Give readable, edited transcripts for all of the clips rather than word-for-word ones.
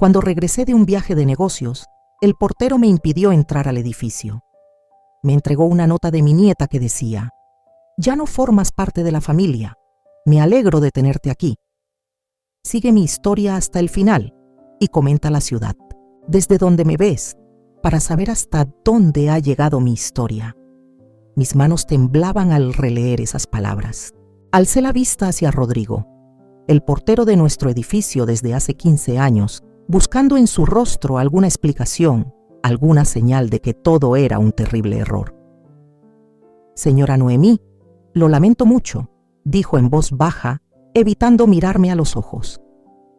Cuando regresé de un viaje de negocios, el portero me impidió entrar al edificio. Me entregó una nota de mi nieta que decía: «Ya no formas parte de la familia. Me alegro de tenerte aquí». Sigue mi historia hasta el final y comenta la ciudad, desde donde me ves, para saber hasta dónde ha llegado mi historia. Mis manos temblaban al releer esas palabras. Alcé la vista hacia Rodrigo, el portero de nuestro edificio desde hace 15 años, buscando en su rostro alguna explicación, alguna señal de que todo era un terrible error. «Señora Noemí, lo lamento mucho», dijo en voz baja, evitando mirarme a los ojos.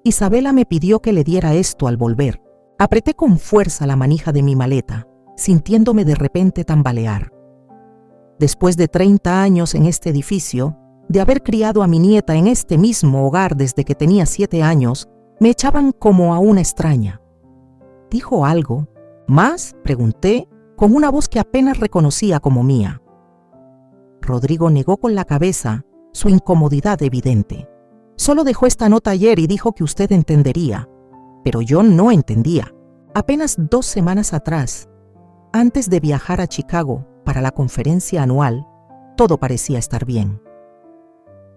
«Isabela me pidió que le diera esto al volver». Apreté con fuerza la manija de mi maleta, sintiéndome de repente tambalear. Después de 30 años en este edificio, de haber criado a mi nieta en este mismo hogar desde que tenía 7 años, me echaban como a una extraña. ¿Dijo algo? ¿Más?, pregunté, con una voz que apenas reconocía como mía. Rodrigo negó con la cabeza, su incomodidad evidente. «Solo dejó esta nota ayer y dijo que usted entendería». Pero yo no entendía. Apenas 2 semanas atrás, antes de viajar a Chicago para la conferencia anual, todo parecía estar bien.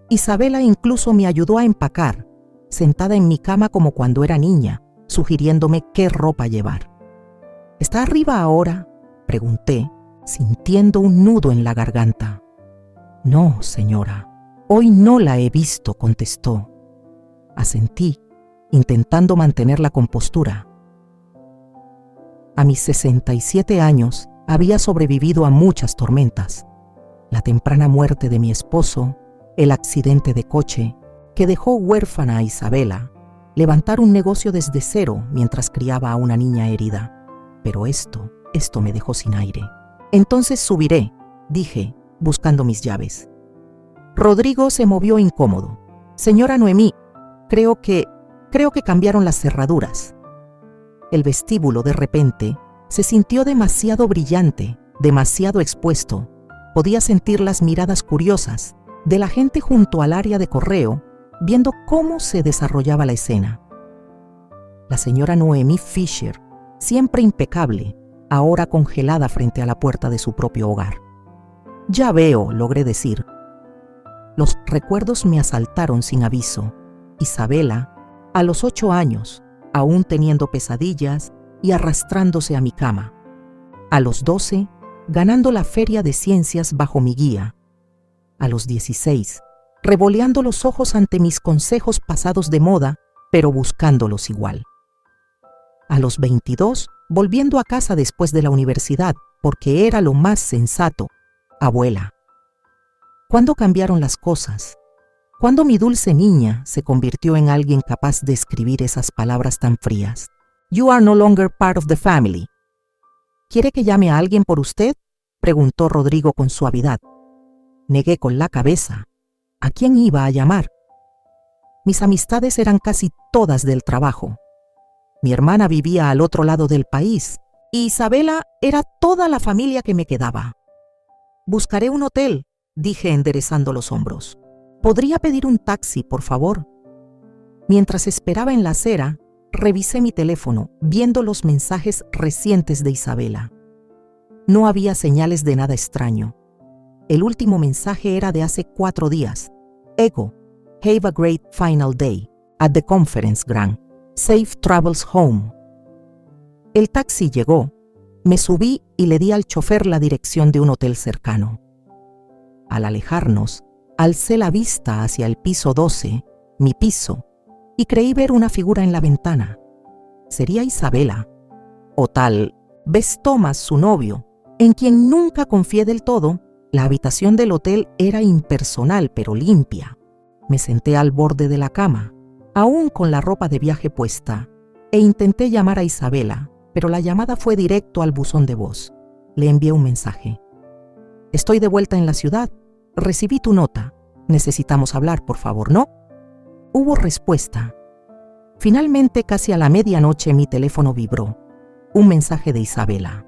Isabela incluso me ayudó a empacar, sentada en mi cama como cuando era niña, sugiriéndome qué ropa llevar. «¿Está arriba ahora?», pregunté, sintiendo un nudo en la garganta. «No, señora, hoy no la he visto», contestó. Asentí, intentando mantener la compostura. A mis 67 años había sobrevivido a muchas tormentas. La temprana muerte de mi esposo, el accidente de coche que dejó huérfana a Isabela, levantar un negocio desde cero mientras criaba a una niña herida. Pero esto me dejó sin aire. «Entonces subiré», dije, buscando mis llaves. Rodrigo se movió incómodo. «Señora Noemí, creo que cambiaron las cerraduras». El vestíbulo, de repente, se sintió demasiado brillante, demasiado expuesto. Podía sentir las miradas curiosas de la gente junto al área de correo, viendo cómo se desarrollaba la escena. La señora Noemí Fisher, siempre impecable, ahora congelada frente a la puerta de su propio hogar. «Ya veo», logré decir. Los recuerdos me asaltaron sin aviso. Isabela, a los 8 años, aún teniendo pesadillas y arrastrándose a mi cama. A los 12, ganando la feria de ciencias bajo mi guía. A los 16, revoleando los ojos ante mis consejos pasados de moda, pero buscándolos igual. A los 22, volviendo a casa después de la universidad, porque era lo más sensato. Abuela. ¿Cuándo cambiaron las cosas? ¿Cuándo mi dulce niña se convirtió en alguien capaz de escribir esas palabras tan frías? «You are no longer part of the family». «¿Quiere que llame a alguien por usted?», preguntó Rodrigo con suavidad. Negué con la cabeza. ¿A quién iba a llamar? Mis amistades eran casi todas del trabajo. Mi hermana vivía al otro lado del país y Isabela era toda la familia que me quedaba. «Buscaré un hotel», dije enderezando los hombros. «¿Podría pedir un taxi, por favor?». Mientras esperaba en la acera, revisé mi teléfono, viendo los mensajes recientes de Isabela. No había señales de nada extraño. El último mensaje era de hace 4 días. «Ego, have a great final day at the conference ground. Safe travels home». El taxi llegó. Me subí y le di al chofer la dirección de un hotel cercano. Al alejarnos, alcé la vista hacia el piso 12, mi piso, y creí ver una figura en la ventana. ¿Sería Isabela? O tal vez Thomas, su novio, en quien nunca confié del todo. La habitación del hotel era impersonal pero limpia. Me senté al borde de la cama, aún con la ropa de viaje puesta, e intenté llamar a Isabela, pero la llamada fue directo al buzón de voz. Le envié un mensaje. «Estoy de vuelta en la ciudad. Recibí tu nota. Necesitamos hablar, por favor, ¿no?». Hubo respuesta. Finalmente, casi a la medianoche, mi teléfono vibró. Un mensaje de Isabela.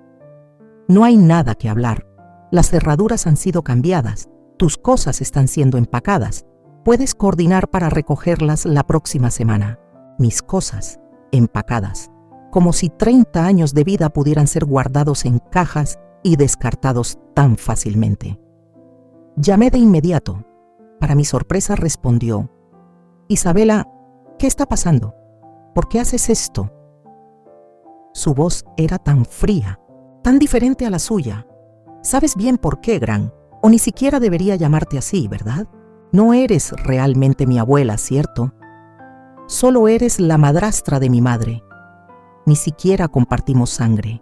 «No hay nada que hablar. Las cerraduras han sido cambiadas. Tus cosas están siendo empacadas. Puedes coordinar para recogerlas la próxima semana». Mis cosas. empacadas, como si 30 años de vida pudieran ser guardados en cajas y descartados tan fácilmente. Llamé de inmediato. Para mi sorpresa respondió: «Isabela, ¿qué está pasando? ¿Por qué haces esto?». Su voz era tan fría, tan diferente a la suya. «Sabes bien por qué, Gran, o ni siquiera debería llamarte así, ¿verdad? No eres realmente mi abuela, ¿cierto? Solo eres la madrastra de mi madre. Ni siquiera compartimos sangre».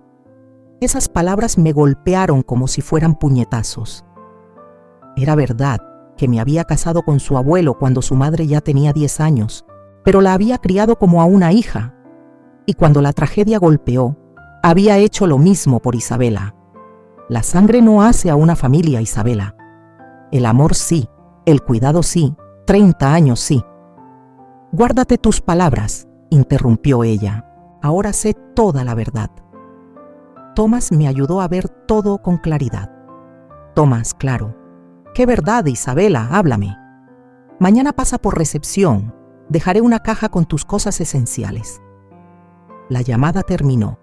Esas palabras me golpearon como si fueran puñetazos. Era verdad que me había casado con su abuelo cuando su madre ya tenía 10 años, pero la había criado como a una hija. Y cuando la tragedia golpeó, había hecho lo mismo por Isabela. La sangre no hace a una familia, Isabela. El amor sí, el cuidado sí, 30 años sí. «Guárdate tus palabras», interrumpió ella. «Ahora sé toda la verdad». Tomás me ayudó a ver todo con claridad. «Tomás, claro. ¿Qué verdad, Isabela? Háblame. Mañana pasa por recepción. Dejaré una caja con tus cosas esenciales». La llamada terminó.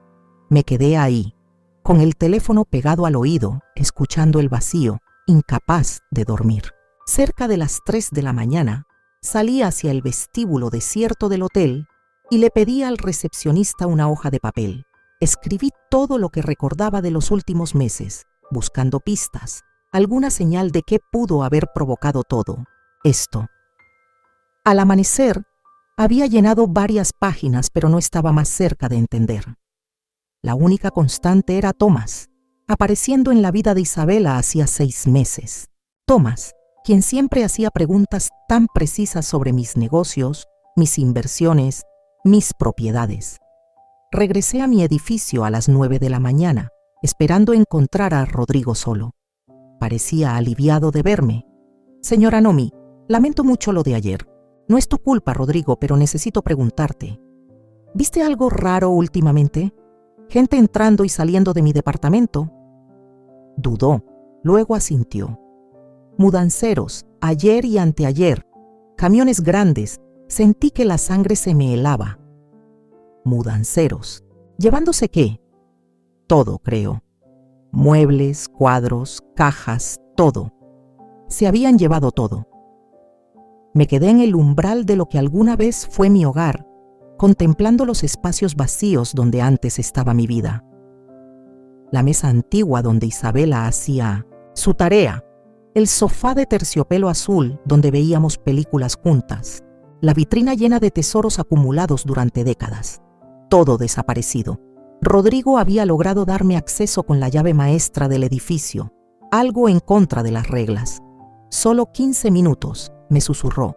Me quedé ahí, con el teléfono pegado al oído, escuchando el vacío, incapaz de dormir. Cerca de las 3 de la mañana, salí hacia el vestíbulo desierto del hotel y le pedí al recepcionista una hoja de papel. Escribí todo lo que recordaba de los últimos meses, buscando pistas, alguna señal de qué pudo haber provocado todo esto. Al amanecer, había llenado varias páginas, pero no estaba más cerca de entender. La única constante era Tomás, apareciendo en la vida de Isabela hacía 6 meses. Tomás, quien siempre hacía preguntas tan precisas sobre mis negocios, mis inversiones, mis propiedades. Regresé a mi edificio a las 9 de la mañana, esperando encontrar a Rodrigo solo. Parecía aliviado de verme. «Señora Nomi, lamento mucho lo de ayer. No es tu culpa, Rodrigo, pero necesito preguntarte. ¿Viste algo raro últimamente? ¿Gente entrando y saliendo de mi departamento?». Dudó, luego asintió. «Mudanceros, ayer y anteayer. Camiones grandes. Sentí que la sangre se me helaba». «Mudanceros. ¿Llevándose qué?». «Todo, creo. Muebles, cuadros, cajas, todo. Se habían llevado todo». Me quedé en el umbral de lo que alguna vez fue mi hogar, contemplando los espacios vacíos donde antes estaba mi vida. La mesa antigua donde Isabela hacía su tarea, el sofá de terciopelo azul donde veíamos películas juntas, la vitrina llena de tesoros acumulados durante décadas. Todo desaparecido. Rodrigo había logrado darme acceso con la llave maestra del edificio, algo en contra de las reglas. «Solo 15 minutos», me susurró,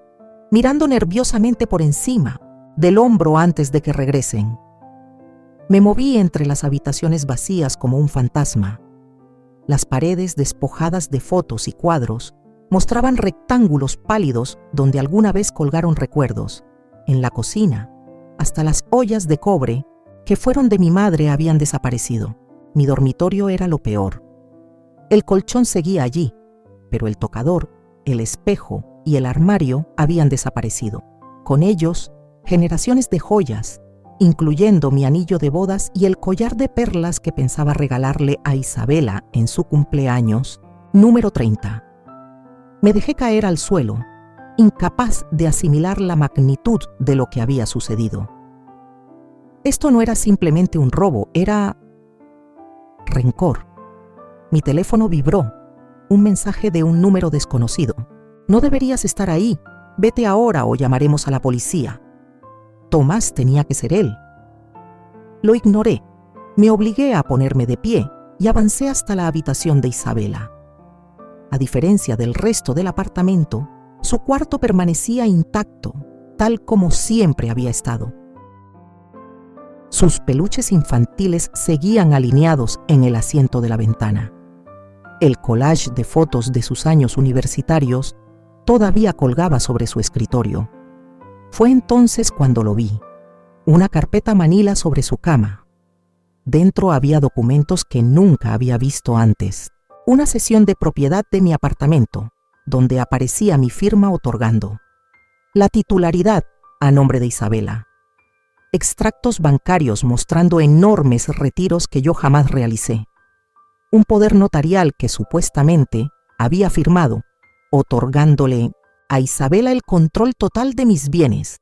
mirando nerviosamente por encima del hombro antes de que regresen. Me moví entre las habitaciones vacías como un fantasma. Las paredes despojadas de fotos y cuadros mostraban rectángulos pálidos donde alguna vez colgaron recuerdos. En la cocina, hasta las ollas de cobre que fueron de mi madre habían desaparecido. Mi dormitorio era lo peor. El colchón seguía allí, pero el tocador, el espejo y el armario habían desaparecido. Con ellos, generaciones de joyas, incluyendo mi anillo de bodas y el collar de perlas que pensaba regalarle a Isabela en su cumpleaños número 30. Me dejé caer al suelo, incapaz de asimilar la magnitud de lo que había sucedido. Esto no era simplemente un robo, era rencor. Mi teléfono vibró, un mensaje de un número desconocido. «No deberías estar ahí, vete ahora o llamaremos a la policía». Tomás tenía que ser él. Lo ignoré, me obligué a ponerme de pie y avancé hasta la habitación de Isabela. A diferencia del resto del apartamento, su cuarto permanecía intacto, tal como siempre había estado. Sus peluches infantiles seguían alineados en el asiento de la ventana. El collage de fotos de sus años universitarios todavía colgaba sobre su escritorio. Fue entonces cuando lo vi. Una carpeta manila sobre su cama. Dentro había documentos que nunca había visto antes. Una cesión de propiedad de mi apartamento, donde aparecía mi firma otorgando la titularidad a nombre de Isabela. extractos bancarios mostrando enormes retiros que yo jamás realicé. Un poder notarial que supuestamente había firmado, otorgándole a Isabela el control total de mis bienes.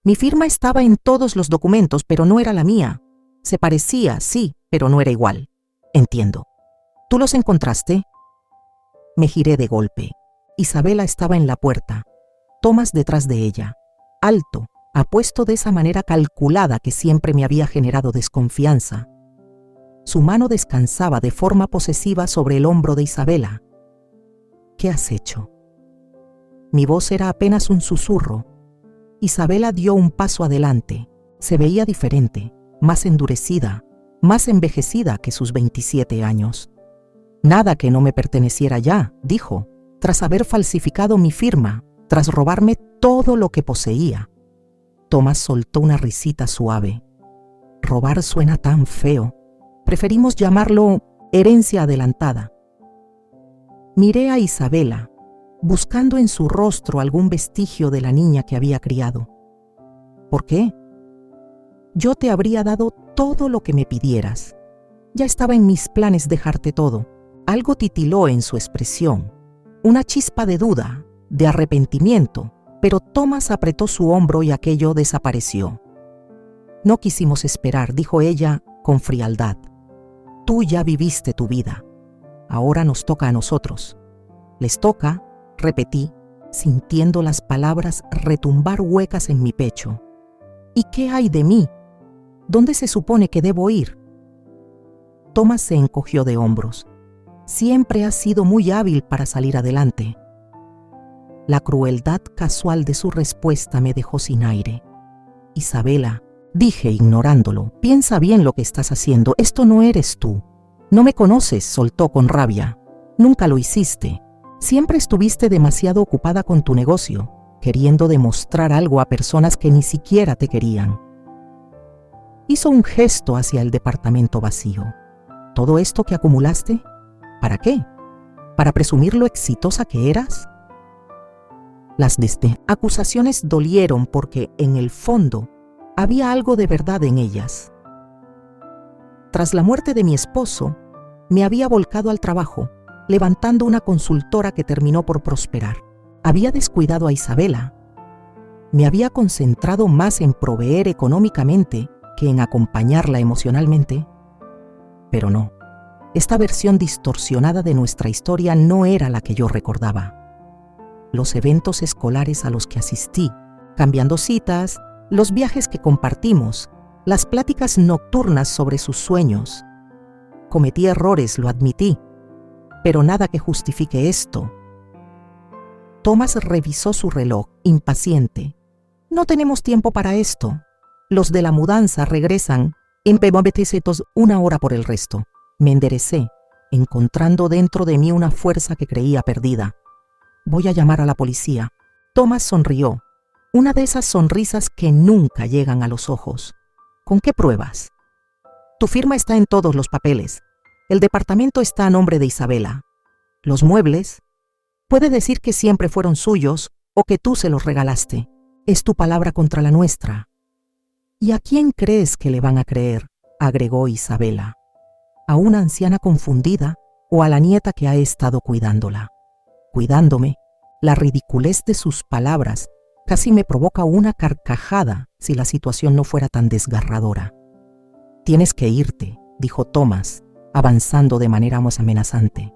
Mi firma estaba en todos los documentos, pero no era la mía. Se parecía, sí, pero no era igual. Entiendo. ¿Tú los encontraste? Me giré de golpe. Isabela estaba en la puerta, Tomás detrás de ella, alto, apuesto de esa manera calculada que siempre me había generado desconfianza. Su mano descansaba de forma posesiva sobre el hombro de Isabela. ¿Qué has hecho? Mi voz era apenas un susurro. Isabela dio un paso adelante. Se veía diferente, más endurecida, más envejecida que sus 27 años. Nada que no me perteneciera ya, dijo, tras haber falsificado mi firma, tras robarme todo lo que poseía. Tomás soltó una risita suave. Robar suena tan feo. Preferimos llamarlo herencia adelantada. Miré a Isabela, buscando en su rostro algún vestigio de la niña que había criado. ¿Por qué? Yo te habría dado todo lo que me pidieras. Ya estaba en mis planes dejarte todo. Algo titiló en su expresión, una chispa de duda, de arrepentimiento, pero Tomás apretó su hombro y aquello desapareció. No quisimos esperar, dijo ella con frialdad. Tú ya viviste tu vida. Ahora nos toca a nosotros. Les toca, repetí, sintiendo las palabras retumbar huecas en mi pecho. ¿Y qué hay de mí? ¿Dónde se supone que debo ir? Tomás se encogió de hombros. Siempre has sido muy hábil para salir adelante. La crueldad casual de su respuesta me dejó sin aire. Isabela, dije ignorándolo, piensa bien lo que estás haciendo. Esto no eres tú. No me conoces, soltó con rabia. Nunca lo hiciste. Siempre estuviste demasiado ocupada con tu negocio, queriendo demostrar algo a personas que ni siquiera te querían. Hizo un gesto hacia el departamento vacío. ¿Todo esto que acumulaste? ¿Para qué? ¿Para presumir lo exitosa que eras? Las acusaciones dolieron porque, en el fondo, había algo de verdad en ellas. Tras la muerte de mi esposo, me había volcado al trabajo, levantando una consultora que terminó por prosperar. Había descuidado a Isabela. Me había concentrado más en proveer económicamente que en acompañarla emocionalmente. Pero no. Esta versión distorsionada de nuestra historia no era la que yo recordaba. Los eventos escolares a los que asistí, cambiando citas, los viajes que compartimos, las pláticas nocturnas sobre sus sueños. Cometí errores, lo admití, pero nada que justifique esto. Tomás revisó su reloj, impaciente. No tenemos tiempo para esto. Los de la mudanza regresan en 1 hora por el resto. Me enderecé, encontrando dentro de mí una fuerza que creía perdida. Voy a llamar a la policía. Tomás sonrió, una de esas sonrisas que nunca llegan a los ojos. ¿Con qué pruebas? Tu firma está en todos los papeles. El departamento está a nombre de Isabela. Los muebles, puede decir que siempre fueron suyos o que tú se los regalaste. Es tu palabra contra la nuestra. ¿Y a quién crees que le van a creer?, agregó Isabela. ¿A una anciana confundida o a la nieta que ha estado cuidándola? Cuidándome, la ridiculez de sus palabras casi me provoca una carcajada si la situación no fuera tan desgarradora. Tienes que irte, dijo Tomás, avanzando de manera más amenazante.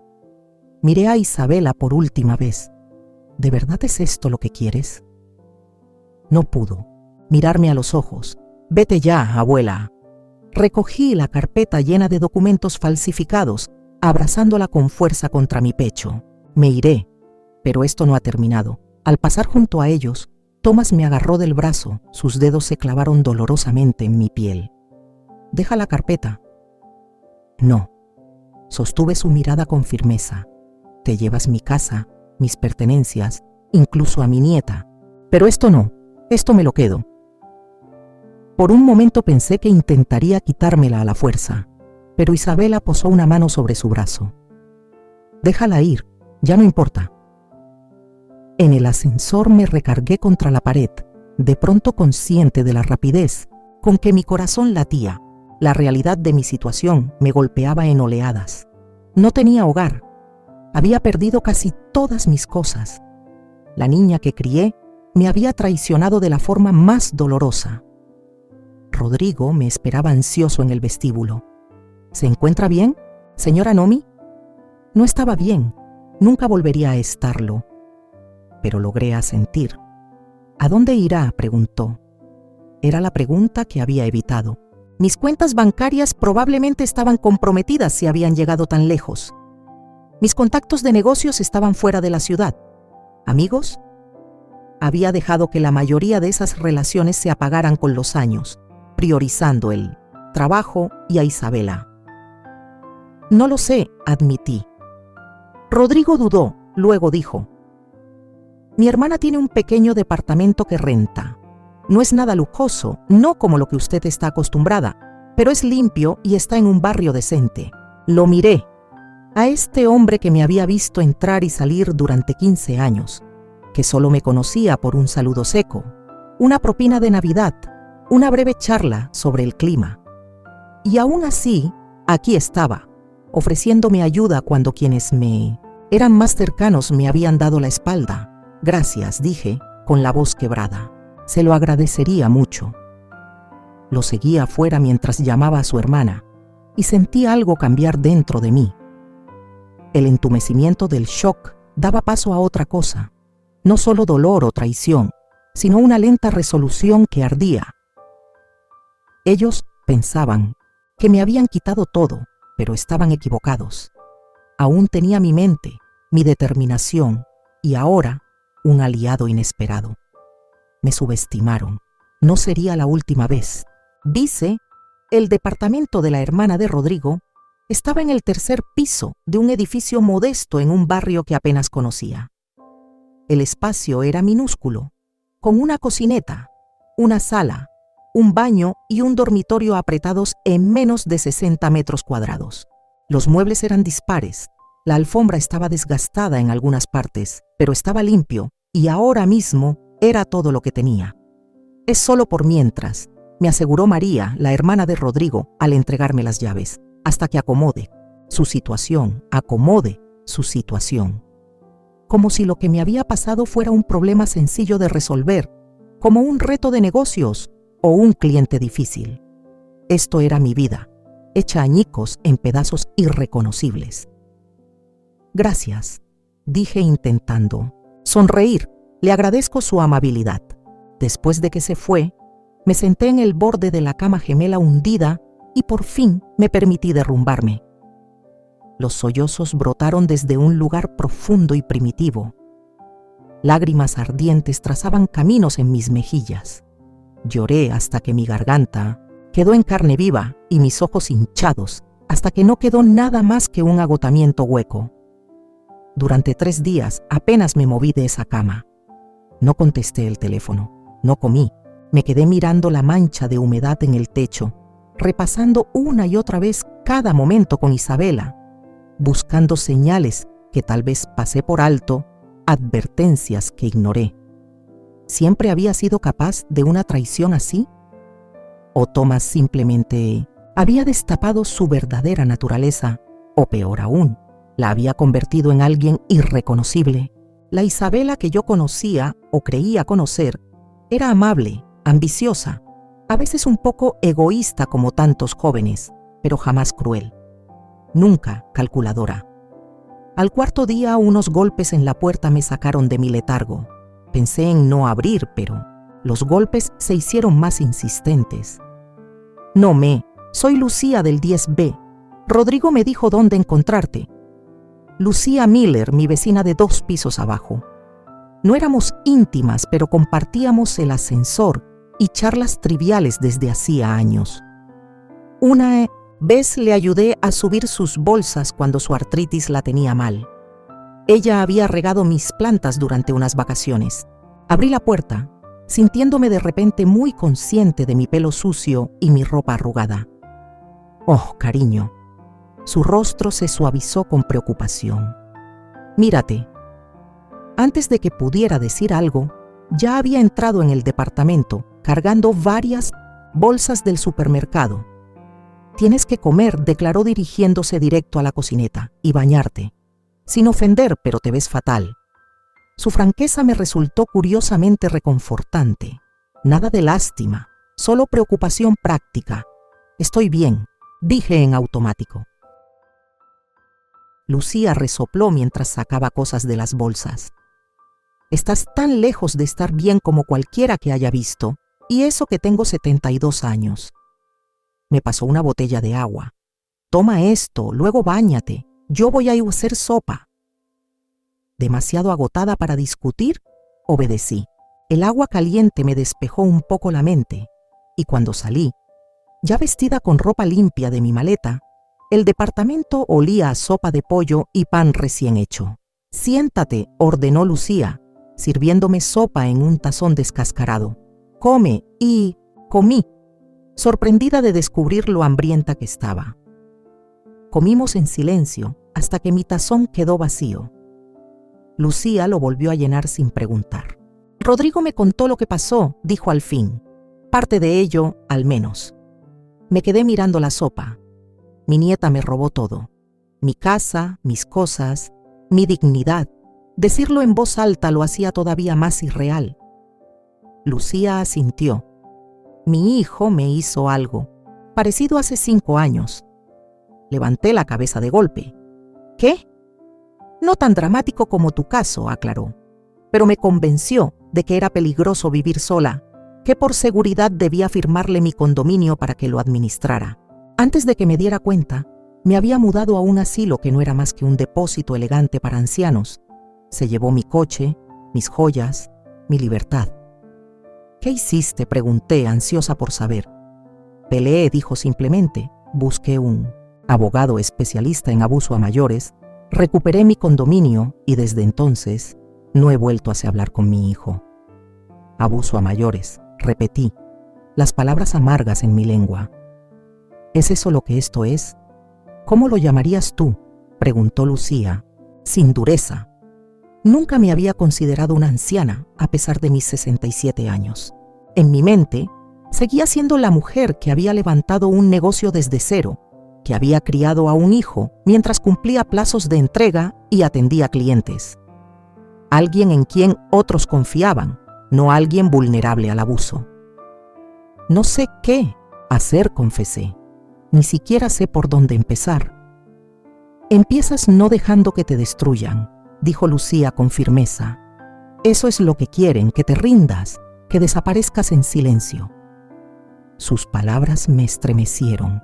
Miré a Isabela por última vez. ¿De verdad es esto lo que quieres? No pudo mirarme a los ojos. Vete ya, abuela. Recogí la carpeta llena de documentos falsificados, abrazándola con fuerza contra mi pecho. Me iré, pero esto no ha terminado. Al pasar junto a ellos, Tomás me agarró del brazo, sus dedos se clavaron dolorosamente en mi piel. Deja la carpeta. No. Sostuve su mirada con firmeza. Te llevas mi casa, mis pertenencias, incluso a mi nieta. Pero esto no, esto me lo quedo. Por un momento pensé que intentaría quitármela a la fuerza, pero Isabela posó una mano sobre su brazo. Déjala ir, ya no importa. En el ascensor me recargué contra la pared, de pronto consciente de la rapidez con que mi corazón latía. La realidad de mi situación me golpeaba en oleadas. No tenía hogar. Había perdido casi todas mis cosas. La niña que crié me había traicionado de la forma más dolorosa. Rodrigo me esperaba ansioso en el vestíbulo. ¿Se encuentra bien, señora Nomi? No estaba bien. Nunca volvería a estarlo. Pero logré asentir. ¿A dónde irá?, preguntó. Era la pregunta que había evitado. Mis cuentas bancarias probablemente estaban comprometidas si habían llegado tan lejos. Mis contactos de negocios estaban fuera de la ciudad. ¿Amigos? Había dejado que la mayoría de esas relaciones se apagaran con los años, priorizando el trabajo y a Isabela. No lo sé, admití. Rodrigo dudó, luego dijo: mi hermana tiene un pequeño departamento que renta. No es nada lujoso, no como lo que usted está acostumbrada, pero es limpio y está en un barrio decente. Lo miré. A este hombre que me había visto entrar y salir durante 15 años, que solo me conocía por un saludo seco, una propina de Navidad, una breve charla sobre el clima. Y aún así, aquí estaba, ofreciéndome ayuda cuando quienes me eran más cercanos me habían dado la espalda. Gracias, dije, con la voz quebrada. Se lo agradecería mucho. Lo seguía afuera mientras llamaba a su hermana y sentí algo cambiar dentro de mí. El entumecimiento del shock daba paso a otra cosa, no solo dolor o traición, sino una lenta resolución que ardía. Ellos pensaban que me habían quitado todo, pero estaban equivocados. Aún tenía mi mente, mi determinación y ahora un aliado inesperado. Me subestimaron. No sería la última vez. Dice, el departamento de la hermana de Rodrigo estaba en el tercer piso de un edificio modesto en un barrio que apenas conocía. El espacio era minúsculo, con una cocineta, una sala, un baño y un dormitorio apretados en menos de 60 metros cuadrados. Los muebles eran dispares, la alfombra estaba desgastada en algunas partes, pero estaba limpio y ahora mismo era todo lo que tenía. Es solo por mientras, me aseguró María, la hermana de Rodrigo, al entregarme las llaves, hasta que acomode su situación. Como si lo que me había pasado fuera un problema sencillo de resolver, como un reto de negocios o un cliente difícil. Esto era mi vida, hecha añicos en pedazos irreconocibles. Gracias, dije intentando sonreír. Le agradezco su amabilidad. Después de que se fue, me senté en el borde de la cama gemela hundida y por fin me permití derrumbarme. Los sollozos brotaron desde un lugar profundo y primitivo. Lágrimas ardientes trazaban caminos en mis mejillas. Lloré hasta que mi garganta quedó en carne viva y mis ojos hinchados, hasta que no quedó nada más que un agotamiento hueco. Durante 3 días apenas me moví de esa cama. No contesté el teléfono, no comí, me quedé mirando la mancha de humedad en el techo, repasando una y otra vez cada momento con Isabela, buscando señales que tal vez pasé por alto, advertencias que ignoré. ¿Siempre había sido capaz de una traición así? ¿O Tomás simplemente había destapado su verdadera naturaleza? O peor aún, la había convertido en alguien irreconocible. La Isabela que yo conocía o creía conocer era amable, ambiciosa, a veces un poco egoísta como tantos jóvenes, pero jamás cruel. Nunca calculadora. Al 4.º día unos golpes en la puerta me sacaron de mi letargo. Pensé en no abrir, pero los golpes se hicieron más insistentes. No soy Lucía del 10B. Rodrigo me dijo dónde encontrarte. Lucía Miller, mi vecina de 2 pisos abajo. No éramos íntimas, pero compartíamos el ascensor y charlas triviales desde hacía años. Una vez le ayudé a subir sus bolsas cuando su artritis la tenía mal. Ella había regado mis plantas durante unas vacaciones. Abrí la puerta, sintiéndome de repente muy consciente de mi pelo sucio y mi ropa arrugada. Oh, cariño. Su rostro se suavizó con preocupación. Mírate. Antes de que pudiera decir algo, ya había entrado en el departamento, cargando varias bolsas del supermercado. Tienes que comer, declaró dirigiéndose directo a la cocineta, y bañarte. Sin ofender, pero te ves fatal. Su franqueza me resultó curiosamente reconfortante. Nada de lástima, solo preocupación práctica. Estoy bien, dije en automático. Lucía resopló mientras sacaba cosas de las bolsas. Estás tan lejos de estar bien como cualquiera que haya visto, y eso que tengo 72 años. Me pasó una botella de agua. Toma esto, luego báñate. Yo voy a ir a hacer sopa. Demasiado agotada para discutir, obedecí. El agua caliente me despejó un poco la mente, y cuando salí, ya vestida con ropa limpia de mi maleta, el departamento olía a sopa de pollo y pan recién hecho. Siéntate, ordenó Lucía, sirviéndome sopa en un tazón descascarado. Come, y comí, sorprendida de descubrir lo hambrienta que estaba. Comimos en silencio hasta que mi tazón quedó vacío. Lucía lo volvió a llenar sin preguntar. Rodrigo me contó lo que pasó, dijo al fin. Parte de ello, al menos. Me quedé mirando la sopa. Mi nieta me robó todo. Mi casa, mis cosas, mi dignidad. Decirlo en voz alta lo hacía todavía más irreal. Lucía asintió. Mi hijo me hizo algo, parecido hace 5 años. Levanté la cabeza de golpe. ¿Qué? No tan dramático como tu caso, aclaró. Pero me convenció de que era peligroso vivir sola, que por seguridad debía firmarle mi condominio para que lo administrara. Antes de que me diera cuenta, me había mudado a un asilo que no era más que un depósito elegante para ancianos. Se llevó mi coche, mis joyas, mi libertad. ¿Qué hiciste?, pregunté, ansiosa por saber. Peleé, dijo simplemente. Busqué un abogado especialista en abuso a mayores, recuperé mi condominio y desde entonces no he vuelto a hablar con mi hijo. Abuso a mayores, repetí, las palabras amargas en mi lengua. ¿Es eso lo que esto es? ¿Cómo lo llamarías tú?, preguntó Lucía, sin dureza. Nunca me había considerado una anciana, a pesar de mis 67 años. En mi mente, seguía siendo la mujer que había levantado un negocio desde cero, que había criado a un hijo mientras cumplía plazos de entrega y atendía clientes. Alguien en quien otros confiaban, no alguien vulnerable al abuso. No sé qué hacer, confesé. Ni siquiera sé por dónde empezar. Empiezas no dejando que te destruyan, dijo Lucía con firmeza. Eso es lo que quieren, que te rindas, que desaparezcas en silencio. Sus palabras me estremecieron.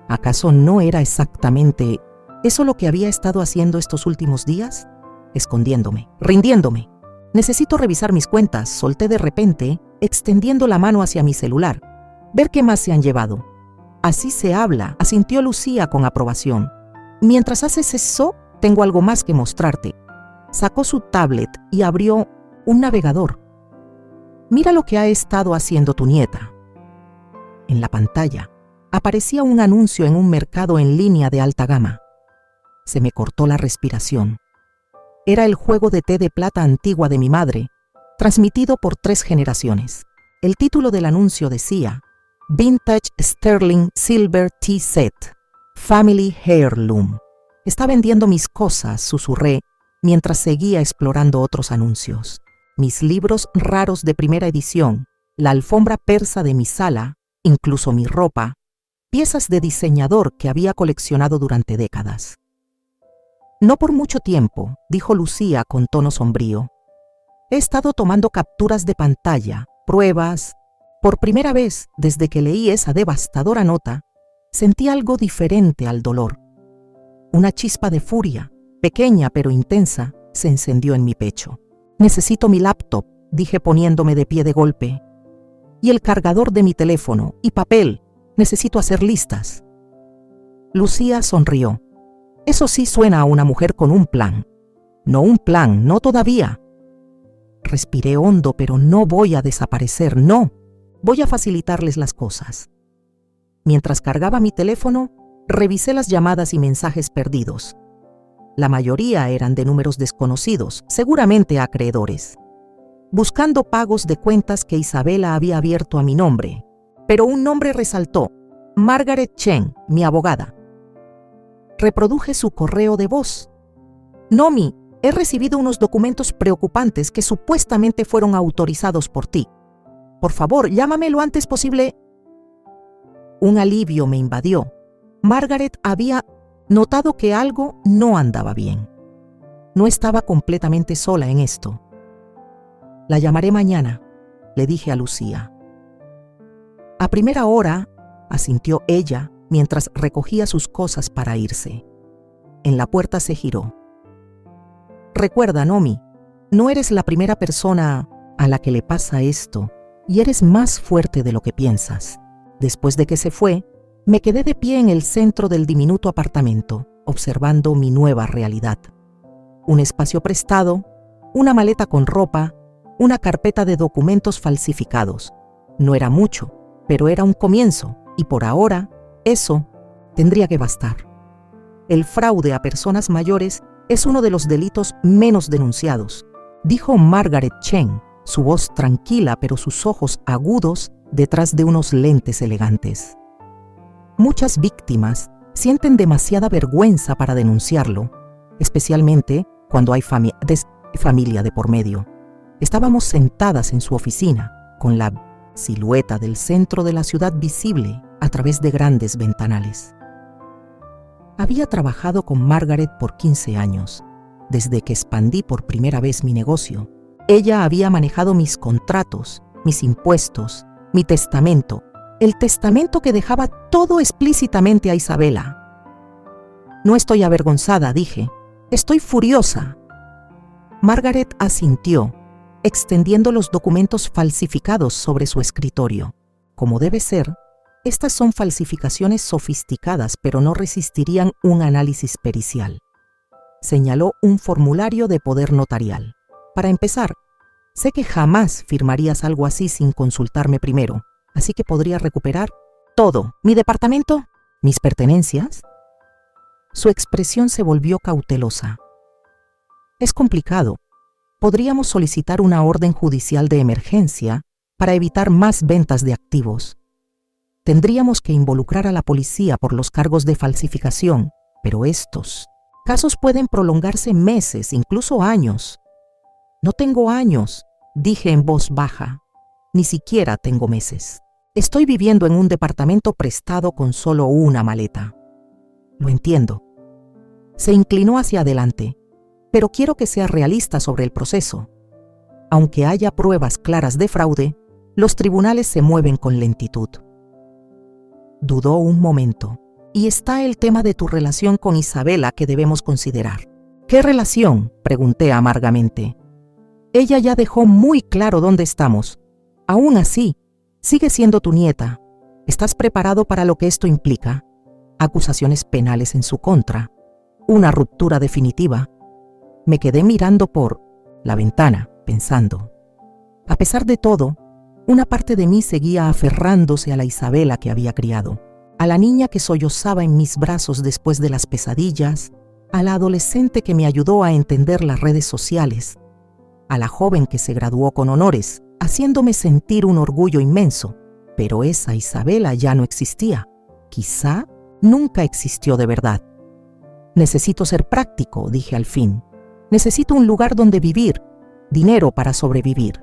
¿Acaso no era exactamente eso lo que había estado haciendo estos últimos días? Escondiéndome, rindiéndome. Necesito revisar mis cuentas, solté de repente, extendiendo la mano hacia mi celular. Ver qué más se han llevado. Así se habla, asintió Lucía con aprobación. Mientras haces eso, tengo algo más que mostrarte. Sacó su tablet y abrió un navegador. Mira lo que ha estado haciendo tu nieta. En la pantalla aparecía un anuncio en un mercado en línea de alta gama. Se me cortó la respiración. Era el juego de té de plata antigua de mi madre, transmitido por 3 generaciones. El título del anuncio decía: Vintage Sterling Silver Tea Set, Family Heirloom. Está vendiendo mis cosas, susurré, mientras seguía explorando otros anuncios. Mis libros raros de primera edición, la alfombra persa de mi sala, incluso mi ropa, piezas de diseñador que había coleccionado durante décadas. No por mucho tiempo, dijo Lucía con tono sombrío. He estado tomando capturas de pantalla, pruebas. Por primera vez, desde que leí esa devastadora nota, sentí algo diferente al dolor. Una chispa de furia, pequeña pero intensa, se encendió en mi pecho. Necesito mi laptop, dije poniéndome de pie de golpe. Y el cargador de mi teléfono, y papel. Necesito hacer listas. Lucía sonrió. Eso sí suena a una mujer con un plan. No un plan, no todavía. Respiré hondo, pero no voy a desaparecer, no. Voy a facilitarles las cosas. Mientras cargaba mi teléfono, revisé las llamadas y mensajes perdidos. La mayoría eran de números desconocidos, seguramente acreedores, buscando pagos de cuentas que Isabela había abierto a mi nombre. pero un nombre resaltó: Margaret Chen, mi abogada. Reproduje su correo de voz. Nomi, he recibido unos documentos preocupantes que supuestamente fueron autorizados por ti. Por favor, llámame lo antes posible. Un alivio me invadió. Margaret había notado que algo no andaba bien. No estaba completamente sola en esto. La llamaré mañana, le dije a Lucía. A primera hora, asintió ella mientras recogía sus cosas para irse. En la puerta se giró. Recuerda, Nomi, no eres la primera persona a la que le pasa esto y eres más fuerte de lo que piensas. Después de que se fue, me quedé de pie en el centro del diminuto apartamento, observando mi nueva realidad. Un espacio prestado, una maleta con ropa, una carpeta de documentos falsificados. No era mucho, pero era un comienzo, y por ahora, eso tendría que bastar. El fraude a personas mayores es uno de los delitos menos denunciados, dijo Margaret Chen, su voz tranquila pero sus ojos agudos detrás de unos lentes elegantes. Muchas víctimas sienten demasiada vergüenza para denunciarlo, especialmente cuando hay familia de por medio. Estábamos sentadas en su oficina, con la silueta del centro de la ciudad visible a través de grandes ventanales. Había trabajado con Margaret por 15 años, desde que expandí por primera vez mi negocio. Ella había manejado mis contratos, mis impuestos, mi testamento, el testamento que dejaba todo explícitamente a Isabela. No estoy avergonzada, dije. Estoy furiosa. Margaret asintió, extendiendo los documentos falsificados sobre su escritorio. Como debe ser, estas son falsificaciones sofisticadas, pero no resistirían un análisis pericial. Señaló un formulario de poder notarial. Para empezar, sé que jamás firmarías algo así sin consultarme primero, así que podría recuperar todo. ¿Mi departamento? ¿Mis pertenencias? Su expresión se volvió cautelosa. Es complicado. Podríamos solicitar una orden judicial de emergencia para evitar más ventas de activos. Tendríamos que involucrar a la policía por los cargos de falsificación, pero estos casos pueden prolongarse meses, incluso años. No tengo años, dije en voz baja. Ni siquiera tengo meses. Estoy viviendo en un departamento prestado con solo una maleta. Lo entiendo. Se inclinó hacia adelante, pero quiero que sea realista sobre el proceso. Aunque haya pruebas claras de fraude, los tribunales se mueven con lentitud. Dudó un momento. Y está el tema de tu relación con Isabela que debemos considerar. ¿Qué relación?, pregunté amargamente. Ella ya dejó muy claro dónde estamos. Aún así, sigue siendo tu nieta. ¿Estás preparado para lo que esto implica? Acusaciones penales en su contra. Una ruptura definitiva. Me quedé mirando por la ventana, pensando. A pesar de todo, una parte de mí seguía aferrándose a la Isabela que había criado, a la niña que sollozaba en mis brazos después de las pesadillas, a la adolescente que me ayudó a entender las redes sociales, a la joven que se graduó con honores, haciéndome sentir un orgullo inmenso. Pero esa Isabela ya no existía. Quizá nunca existió de verdad. Necesito ser práctico, dije al fin. Necesito un lugar donde vivir, dinero para sobrevivir.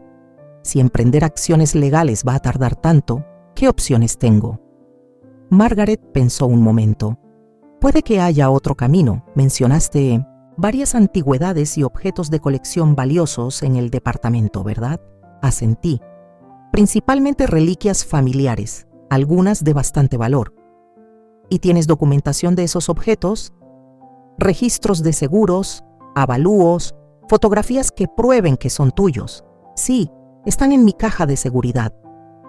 Si emprender acciones legales va a tardar tanto, ¿qué opciones tengo? Margaret pensó un momento. Puede que haya otro camino. Mencionaste varias antigüedades y objetos de colección valiosos en el departamento, ¿verdad? Asentí. Principalmente reliquias familiares, algunas de bastante valor. ¿Y tienes documentación de esos objetos? Registros de seguros, avalúos, fotografías que prueben que son tuyos. Sí, están en mi caja de seguridad.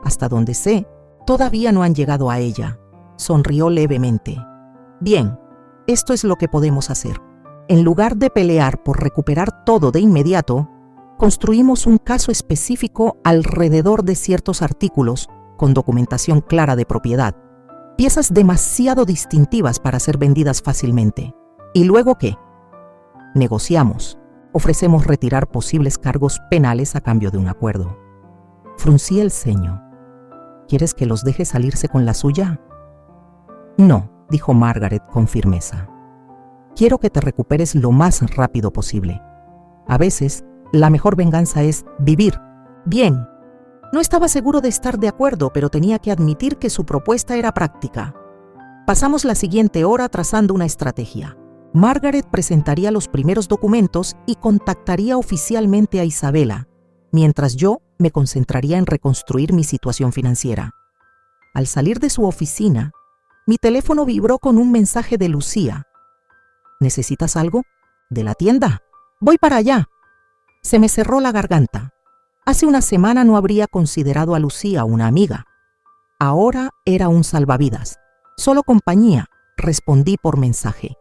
Hasta donde sé, todavía no han llegado a ella. Sonrió levemente. Bien, esto es lo que podemos hacer. En lugar de pelear por recuperar todo de inmediato, construimos un caso específico alrededor de ciertos artículos con documentación clara de propiedad. Piezas demasiado distintivas para ser vendidas fácilmente. ¿Y luego qué? Negociamos. Ofrecemos retirar posibles cargos penales a cambio de un acuerdo. Fruncí el ceño. ¿Quieres que los deje salirse con la suya? No, dijo Margaret con firmeza. Quiero que te recuperes lo más rápido posible. A veces, la mejor venganza es vivir. Bien. No estaba seguro de estar de acuerdo, pero tenía que admitir que su propuesta era práctica. Pasamos la siguiente hora trazando una estrategia. Margaret presentaría los primeros documentos y contactaría oficialmente a Isabela, mientras yo me concentraría en reconstruir mi situación financiera. Al salir de su oficina, mi teléfono vibró con un mensaje de Lucía. ¿Necesitas algo? ¿De la tienda? Voy para allá. Se me cerró la garganta. Hace una semana no habría considerado a Lucía una amiga. Ahora era un salvavidas. Solo compañía, respondí por mensaje.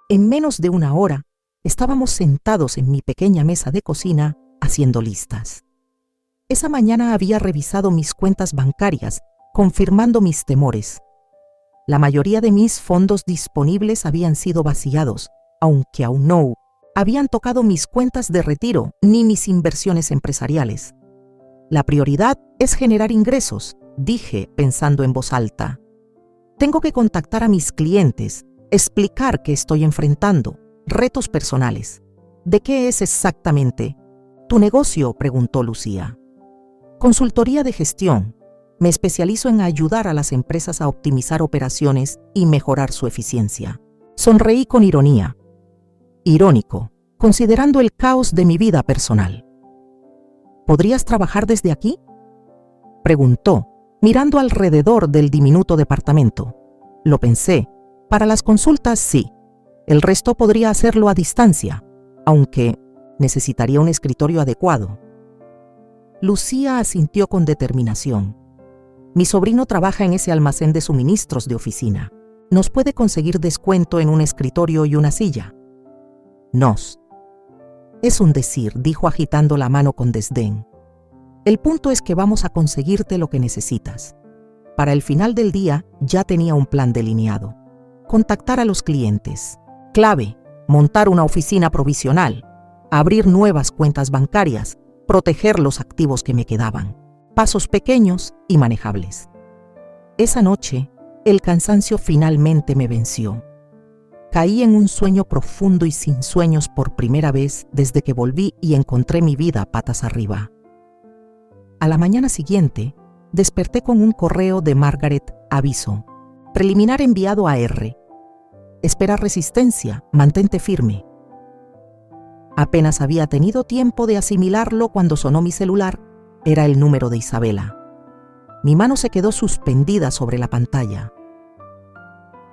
En menos de una hora, estábamos sentados en mi pequeña mesa de cocina haciendo listas. Esa mañana había revisado mis cuentas bancarias, confirmando mis temores. La mayoría de mis fondos disponibles habían sido vaciados, aunque aún no habían tocado mis cuentas de retiro ni mis inversiones empresariales. La prioridad es generar ingresos, dije pensando en voz alta. Tengo que contactar a mis clientes, explicar que estoy enfrentando retos personales. ¿De qué es exactamente? ¿Tu negocio?, preguntó Lucía. Consultoría de gestión. Me especializo en ayudar a las empresas a optimizar operaciones y mejorar su eficiencia. Sonreí con ironía. Irónico, considerando el caos de mi vida personal. ¿Podrías trabajar desde aquí?, preguntó, mirando alrededor del diminuto departamento. Lo pensé. Para las consultas, sí. El resto podría hacerlo a distancia, aunque necesitaría un escritorio adecuado. Lucía asintió con determinación. Mi sobrino trabaja en ese almacén de suministros de oficina. Nos puede conseguir descuento en un escritorio y una silla. Nos. Es un decir, dijo agitando la mano con desdén. El punto es que vamos a conseguirte lo que necesitas. Para el final del día ya tenía un plan delineado. Contactar a los clientes. Clave, montar una oficina provisional. Abrir nuevas cuentas bancarias. Proteger los activos que me quedaban. Pasos pequeños y manejables. Esa noche, el cansancio finalmente me venció. Caí en un sueño profundo y sin sueños por primera vez desde que volví y encontré mi vida patas arriba. A la mañana siguiente, desperté con un correo de Margaret, aviso. Preliminar enviado a R. Espera resistencia, mantente firme. Apenas había tenido tiempo de asimilarlo cuando sonó mi celular. Era el número de Isabela. Mi mano se quedó suspendida sobre la pantalla.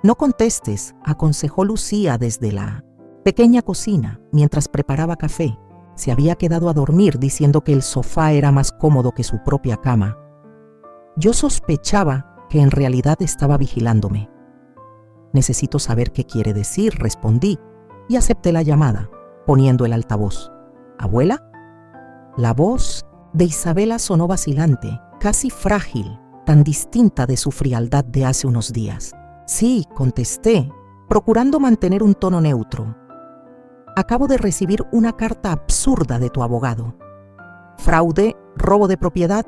No contestes, aconsejó Lucía desde la pequeña cocina mientras preparaba café. Se había quedado a dormir diciendo que el sofá era más cómodo que su propia cama. Yo sospechaba que en realidad estaba vigilándome. Necesito saber qué quiere decir, respondí, y acepté la llamada, poniendo el altavoz. ¿Abuela? La voz de Isabela sonó vacilante, casi frágil, tan distinta de su frialdad de hace unos días. Sí, contesté, procurando mantener un tono neutro. Acabo de recibir una carta absurda de tu abogado. ¿Fraude? ¿Robo de propiedad?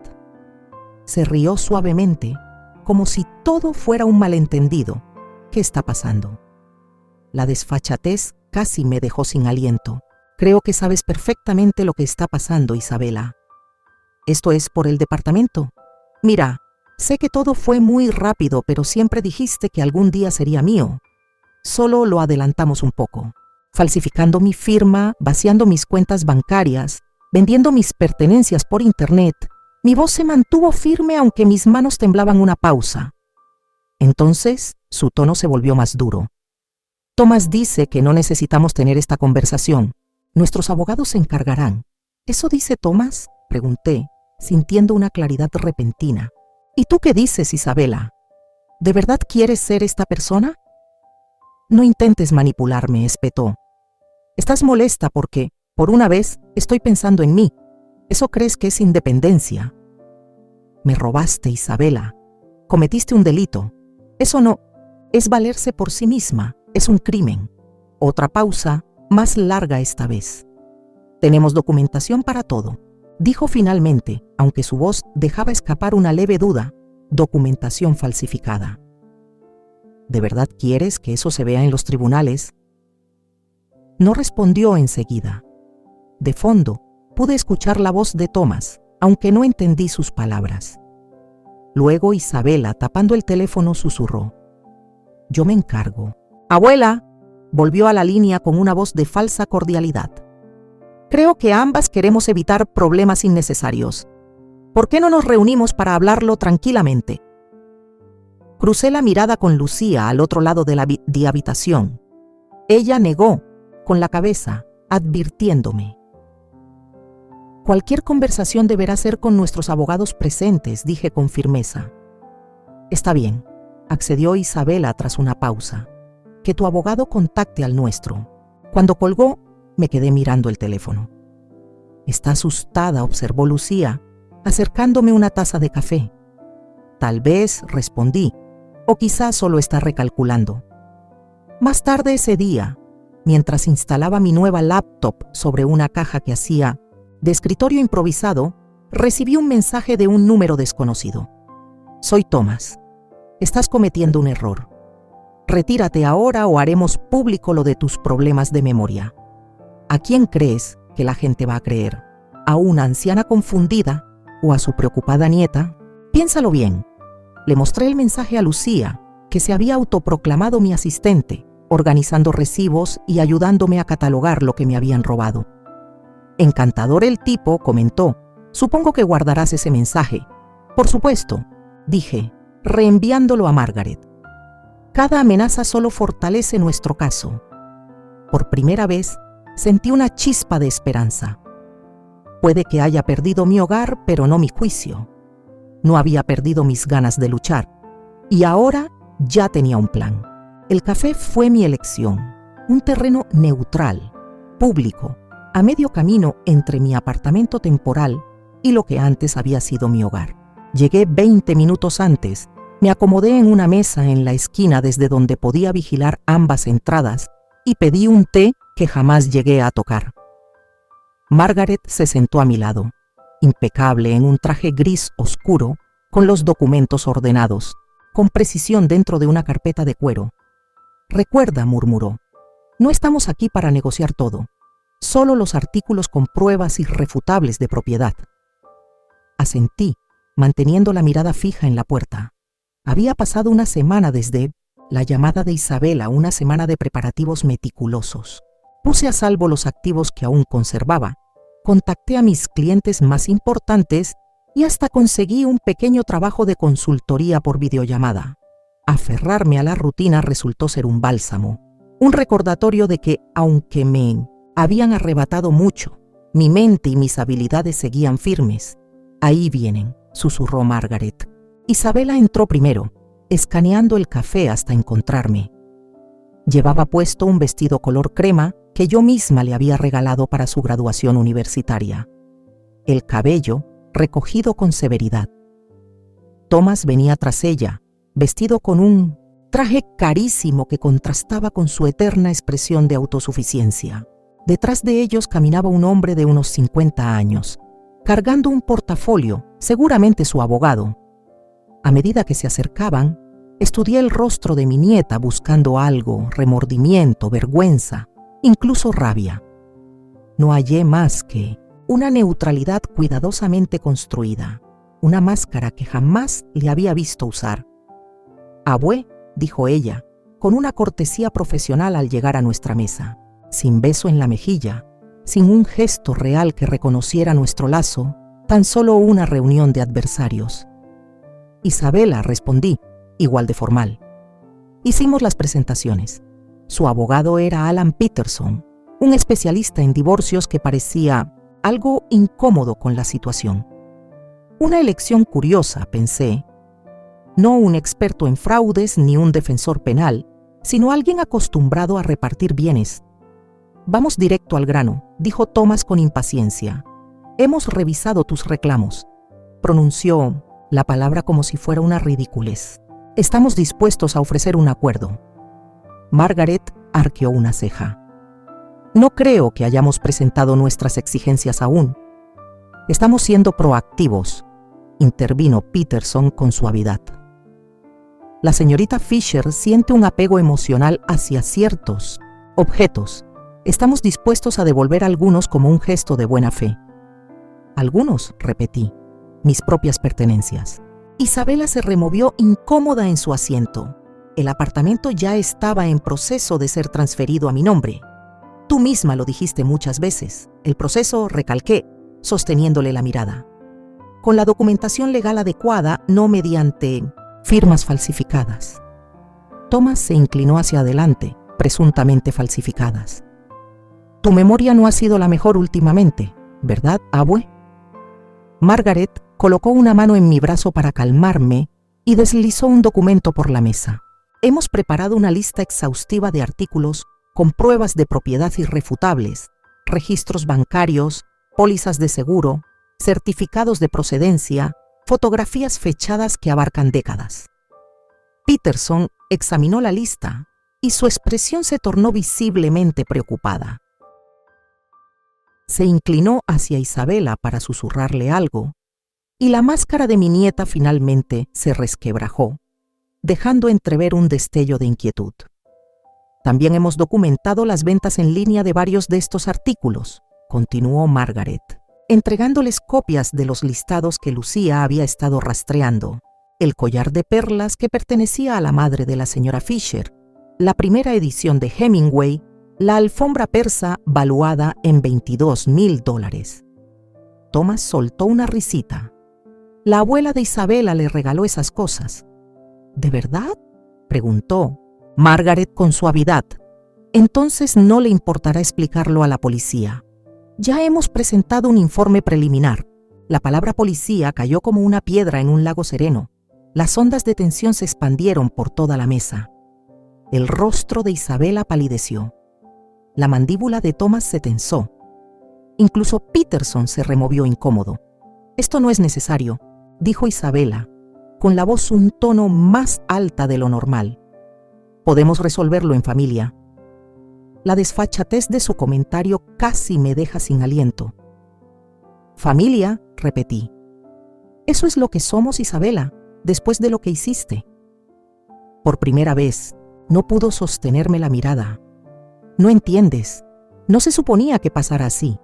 Se rió suavemente, como si todo fuera un malentendido. ¿Qué está pasando? La desfachatez casi me dejó sin aliento. Creo que sabes perfectamente lo que está pasando, Isabela. ¿Esto es por el departamento? Mira, sé que todo fue muy rápido, pero siempre dijiste que algún día sería mío. Solo lo adelantamos un poco. Falsificando mi firma, vaciando mis cuentas bancarias, vendiendo mis pertenencias por internet, mi voz se mantuvo firme aunque mis manos temblaban una pausa. Entonces, su tono se volvió más duro. Thomas dice que no necesitamos tener esta conversación. Nuestros abogados se encargarán. ¿Eso dice Thomas?, pregunté, sintiendo una claridad repentina. ¿Y tú qué dices, Isabela? ¿De verdad quieres ser esta persona? No intentes manipularme, espetó. Estás molesta porque, por una vez, estoy pensando en mí. ¿Eso crees que es independencia? Me robaste, Isabela. Cometiste un delito. Eso no. Es valerse por sí misma. Es un crimen. Otra pausa, más larga esta vez. Tenemos documentación para todo. dijo finalmente, aunque su voz dejaba escapar una leve duda. Documentación falsificada. ¿De verdad quieres que eso se vea en los tribunales? No respondió enseguida. De fondo, pude escuchar la voz de Thomas, aunque no entendí sus palabras. Luego Isabela, tapando el teléfono, susurró: «Yo me encargo». «Abuela», volvió a la línea con una voz de falsa cordialidad. «Creo que ambas queremos evitar problemas innecesarios. ¿Por qué no nos reunimos para hablarlo tranquilamente?» Crucé la mirada con Lucía al otro lado de la habitación. Ella negó con la cabeza, advirtiéndome. «Cualquier conversación deberá ser con nuestros abogados presentes», dije con firmeza. «Está bien», accedió Isabela tras una pausa. «Que tu abogado contacte al nuestro». Cuando colgó, me quedé mirando el teléfono. «Está asustada», observó Lucía, acercándome una taza de café. «Tal vez», respondí, «o quizás solo está recalculando». Más tarde ese día, mientras instalaba mi nueva laptop sobre una caja que hacía de escritorio improvisado, recibí un mensaje de un número desconocido. «Soy Thomas. Estás cometiendo un error. Retírate ahora o haremos público lo de tus problemas de memoria». ¿A quién crees que la gente va a creer? ¿A una anciana confundida o a su preocupada nieta? Piénsalo bien. Le mostré el mensaje a Lucía, que se había autoproclamado mi asistente, organizando recibos y ayudándome a catalogar lo que me habían robado. «Encantador el tipo», comentó. «Supongo que guardarás ese mensaje». «Por supuesto», dije, reenviándolo a Margaret. Cada amenaza solo fortalece nuestro caso. Por primera vez, sentí una chispa de esperanza. Puede que haya perdido mi hogar, pero no mi juicio. No había perdido mis ganas de luchar. Y ahora ya tenía un plan. El café fue mi elección. Un terreno neutral, público, a medio camino entre mi apartamento temporal y lo que antes había sido mi hogar. Llegué 20 minutos antes. Me acomodé en una mesa en la esquina desde donde podía vigilar ambas entradas y pedí un té que jamás llegué a tocar. Margaret se sentó a mi lado, impecable en un traje gris oscuro, con los documentos ordenados, con precisión dentro de una carpeta de cuero. «Recuerda», murmuró, «no estamos aquí para negociar todo, solo los artículos con pruebas irrefutables de propiedad». Asentí, manteniendo la mirada fija en la puerta. Había pasado una semana desde la llamada de Isabela, una semana de preparativos meticulosos. Puse a salvo los activos que aún conservaba, contacté a mis clientes más importantes y hasta conseguí un pequeño trabajo de consultoría por videollamada. Aferrarme a la rutina resultó ser un bálsamo, un recordatorio de que, aunque me habían arrebatado mucho, mi mente y mis habilidades seguían firmes. «Ahí vienen», susurró Margaret. Isabela entró primero, escaneando el café hasta encontrarme. Llevaba puesto un vestido color crema que yo misma le había regalado para su graduación universitaria. El cabello recogido con severidad. Thomas venía tras ella, vestido con un traje carísimo que contrastaba con su eterna expresión de autosuficiencia. Detrás de ellos caminaba un hombre de unos 50 años, cargando un portafolio, seguramente su abogado. A medida que se acercaban, estudié el rostro de mi nieta buscando algo, remordimiento, vergüenza, incluso rabia. No hallé más que una neutralidad cuidadosamente construida, una máscara que jamás le había visto usar. «Abue», dijo ella, con una cortesía profesional al llegar a nuestra mesa, sin beso en la mejilla, sin un gesto real que reconociera nuestro lazo, tan solo una reunión de adversarios. «Isabela», respondí, igual de formal. Hicimos las presentaciones. Su abogado era Alan Peterson, un especialista en divorcios que parecía algo incómodo con la situación. Una elección curiosa, pensé. No un experto en fraudes ni un defensor penal, sino alguien acostumbrado a repartir bienes. «Vamos directo al grano», dijo Thomas con impaciencia. «Hemos revisado tus reclamos», pronunció la palabra como si fuera una ridiculez. «Estamos dispuestos a ofrecer un acuerdo». Margaret arqueó una ceja. «No creo que hayamos presentado nuestras exigencias aún. Estamos siendo proactivos, intervino Peterson con suavidad. La señorita Fisher siente un apego emocional hacia ciertos objetos. Estamos dispuestos a devolver algunos como un gesto de buena fe. Algunos, repetí, mis propias pertenencias. Isabela se removió incómoda en su asiento. El apartamento ya estaba en proceso de ser transferido a mi nombre. Tú misma lo dijiste muchas veces. El proceso, recalqué, sosteniéndole la mirada. Con la documentación legal adecuada, no mediante firmas falsificadas. Thomas se inclinó hacia adelante, presuntamente falsificadas. Tu memoria no ha sido la mejor últimamente, ¿verdad, abue? Margaret colocó una mano en mi brazo para calmarme y deslizó un documento por la mesa. Hemos preparado una lista exhaustiva de artículos con pruebas de propiedad irrefutables, registros bancarios, pólizas de seguro, certificados de procedencia, fotografías fechadas que abarcan décadas. Peterson examinó la lista y su expresión se tornó visiblemente preocupada. Se inclinó hacia Isabela para susurrarle algo, y la máscara de mi nieta finalmente se resquebrajó, dejando entrever un destello de inquietud. También hemos documentado las ventas en línea de varios de estos artículos, continuó Margaret, entregándoles copias de los listados que Lucía había estado rastreando. El collar de perlas que pertenecía a la madre de la señora Fisher, la primera edición de Hemingway, la alfombra persa valuada en $22,000. Thomas soltó una risita. La abuela de Isabela le regaló esas cosas. ¿De verdad?, preguntó Margaret con suavidad. Entonces no le importará explicarlo a la policía. Ya hemos presentado un informe preliminar. La palabra policía cayó como una piedra en un lago sereno. Las ondas de tensión se expandieron por toda la mesa. El rostro de Isabela palideció. La mandíbula de Thomas se tensó. Incluso Peterson se removió incómodo. Esto no es necesario, dijo Isabela, con la voz un tono más alta de lo normal. Podemos resolverlo en familia. La desfachatez de su comentario casi me deja sin aliento. Familia, repetí. Eso es lo que somos, Isabela, después de lo que hiciste. Por primera vez, no pudo sostenerme la mirada. No entiendes. No se suponía que pasara así.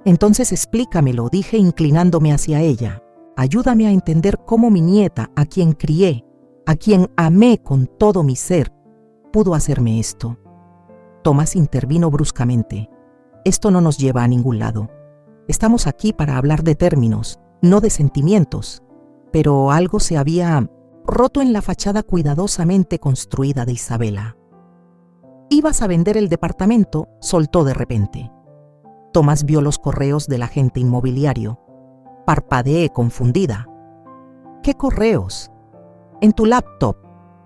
Entonces explícamelo, dije inclinándome hacia ella. Ayúdame a entender cómo mi nieta, a quien crié, a quien amé con todo mi ser, pudo hacerme esto. Thomas intervino bruscamente. Esto no nos lleva a ningún lado. Estamos aquí para hablar de términos, no de sentimientos. Pero algo se había roto en la fachada cuidadosamente construida de Isabela. ¿Ibas a vender el departamento?, soltó de repente. Thomas vio los correos del agente inmobiliario. Parpadeé confundida. ¿Qué correos? En tu laptop,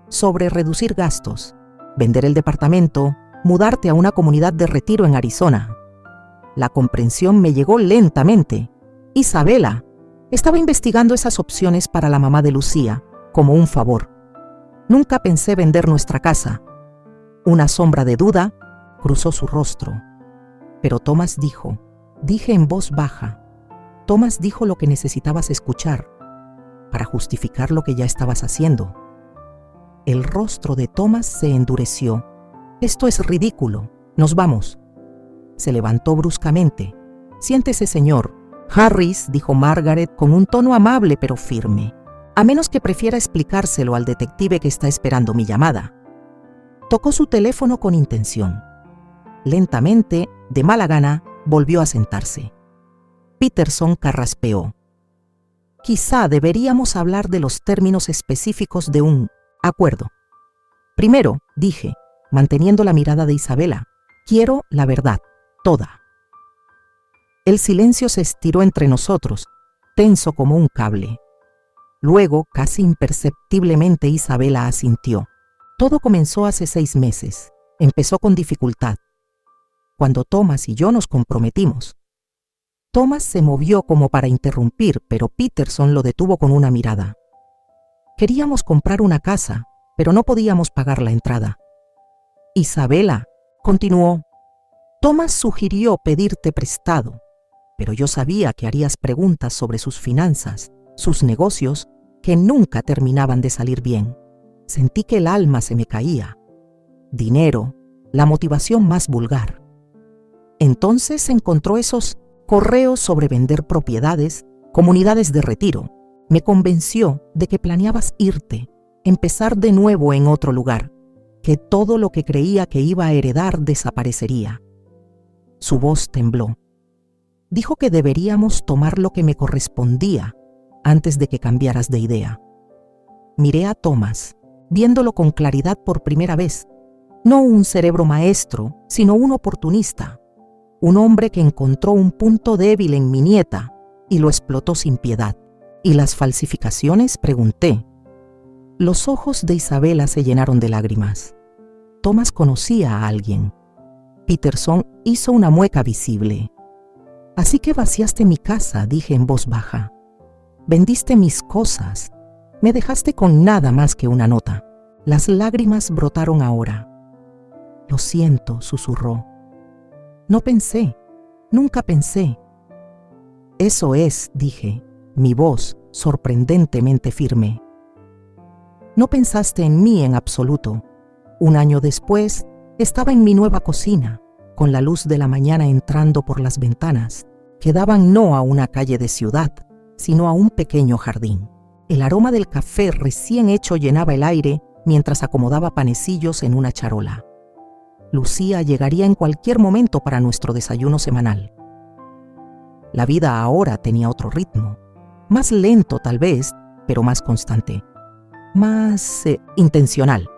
sobre reducir gastos, vender el departamento, mudarte a una comunidad de retiro en Arizona. La comprensión me llegó lentamente. Isabela estaba investigando esas opciones para la mamá de Lucía, como un favor. Nunca pensé vender nuestra casa. Una sombra de duda cruzó su rostro. Pero Thomas dijo, dije en voz baja, Thomas dijo lo que necesitabas escuchar para justificar lo que ya estabas haciendo. El rostro de Thomas se endureció. Esto es ridículo. Nos vamos. Se levantó bruscamente. Siéntese, señor. Harris, dijo Margaret con un tono amable pero firme. A menos que prefiera explicárselo al detective que está esperando mi llamada. Tocó su teléfono con intención. Lentamente, de mala gana, volvió a sentarse. Peterson carraspeó. Quizá deberíamos hablar de los términos específicos de un acuerdo. Primero, dije, manteniendo la mirada de Isabela, quiero la verdad, toda. El silencio se estiró entre nosotros, tenso como un cable. Luego, casi imperceptiblemente, Isabela asintió. Todo comenzó hace 6 meses. Empezó con dificultad. Cuando Thomas y yo nos comprometimos. Thomas se movió como para interrumpir, pero Peterson lo detuvo con una mirada. Queríamos comprar una casa, pero no podíamos pagar la entrada. Isabela, continuó, Thomas sugirió pedirte prestado. pero yo sabía que harías preguntas sobre sus finanzas, sus negocios, que nunca terminaban de salir bien. Sentí que el alma se me caía. Dinero, la motivación más vulgar. Entonces encontró esos correos sobre vender propiedades, comunidades de retiro. Me convenció de que planeabas irte, empezar de nuevo en otro lugar, que todo lo que creía que iba a heredar desaparecería. Su voz tembló. Dijo que deberíamos tomar lo que me correspondía antes de que cambiaras de idea. Miré a Thomas, viéndolo con claridad por primera vez. No un cerebro maestro, sino un oportunista. Un hombre que encontró un punto débil en mi nieta y lo explotó sin piedad. ¿Y las falsificaciones?, pregunté. Los ojos de Isabela se llenaron de lágrimas. Thomas conocía a alguien. Peterson hizo una mueca visible. Así que vaciaste mi casa, dije en voz baja. Vendiste mis cosas. Me dejaste con nada más que una nota. Las lágrimas brotaron ahora. Lo siento, susurró. No pensé, nunca pensé. Eso es, dije, mi voz sorprendentemente firme. No pensaste en mí en absoluto. Un año después, estaba en mi nueva cocina, con la luz de la mañana entrando por las ventanas, que daban no a una calle de ciudad, sino a un pequeño jardín. El aroma del café recién hecho llenaba el aire mientras acomodaba panecillos en una charola. Lucía llegaría en cualquier momento para nuestro desayuno semanal. La vida ahora tenía otro ritmo, más lento tal vez, pero más constante, más intencional.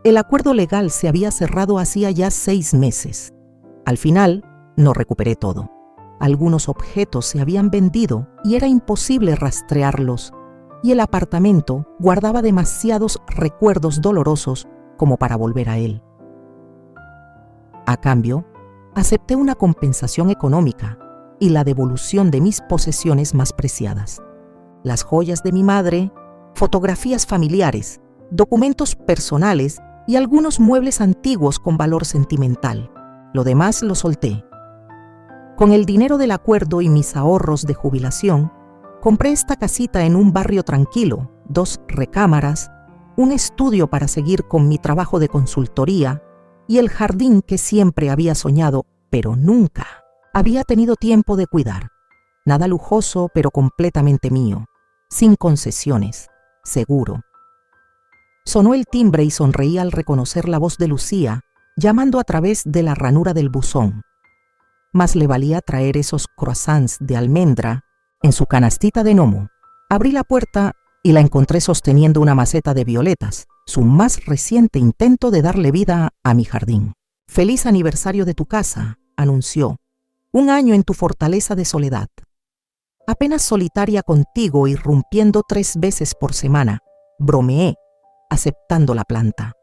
El acuerdo legal se había cerrado hacía ya 6 meses. Al final, no recuperé todo. Algunos objetos se habían vendido y era imposible rastrearlos, y el apartamento guardaba demasiados recuerdos dolorosos como para volver a él. A cambio, acepté una compensación económica y la devolución de mis posesiones más preciadas. Las joyas de mi madre, fotografías familiares, documentos personales y algunos muebles antiguos con valor sentimental. Lo demás lo solté. Con el dinero del acuerdo y mis ahorros de jubilación, compré esta casita en un barrio tranquilo, 2 recámaras, un estudio para seguir con mi trabajo de consultoría y el jardín que siempre había soñado, pero nunca había tenido tiempo de cuidar. Nada lujoso, pero completamente mío, sin concesiones, seguro. Sonó el timbre y sonreí al reconocer la voz de Lucía, llamando a través de la ranura del buzón. Más le valía traer esos croissants de almendra en su canastita de gnomo. Abrí la puerta y la encontré sosteniendo una maceta de violetas, su más reciente intento de darle vida a mi jardín. «Feliz aniversario de tu casa», anunció. «1 año en tu fortaleza de soledad. Apenas solitaria contigo, irrumpiendo 3 veces por semana», bromeé, aceptando la planta.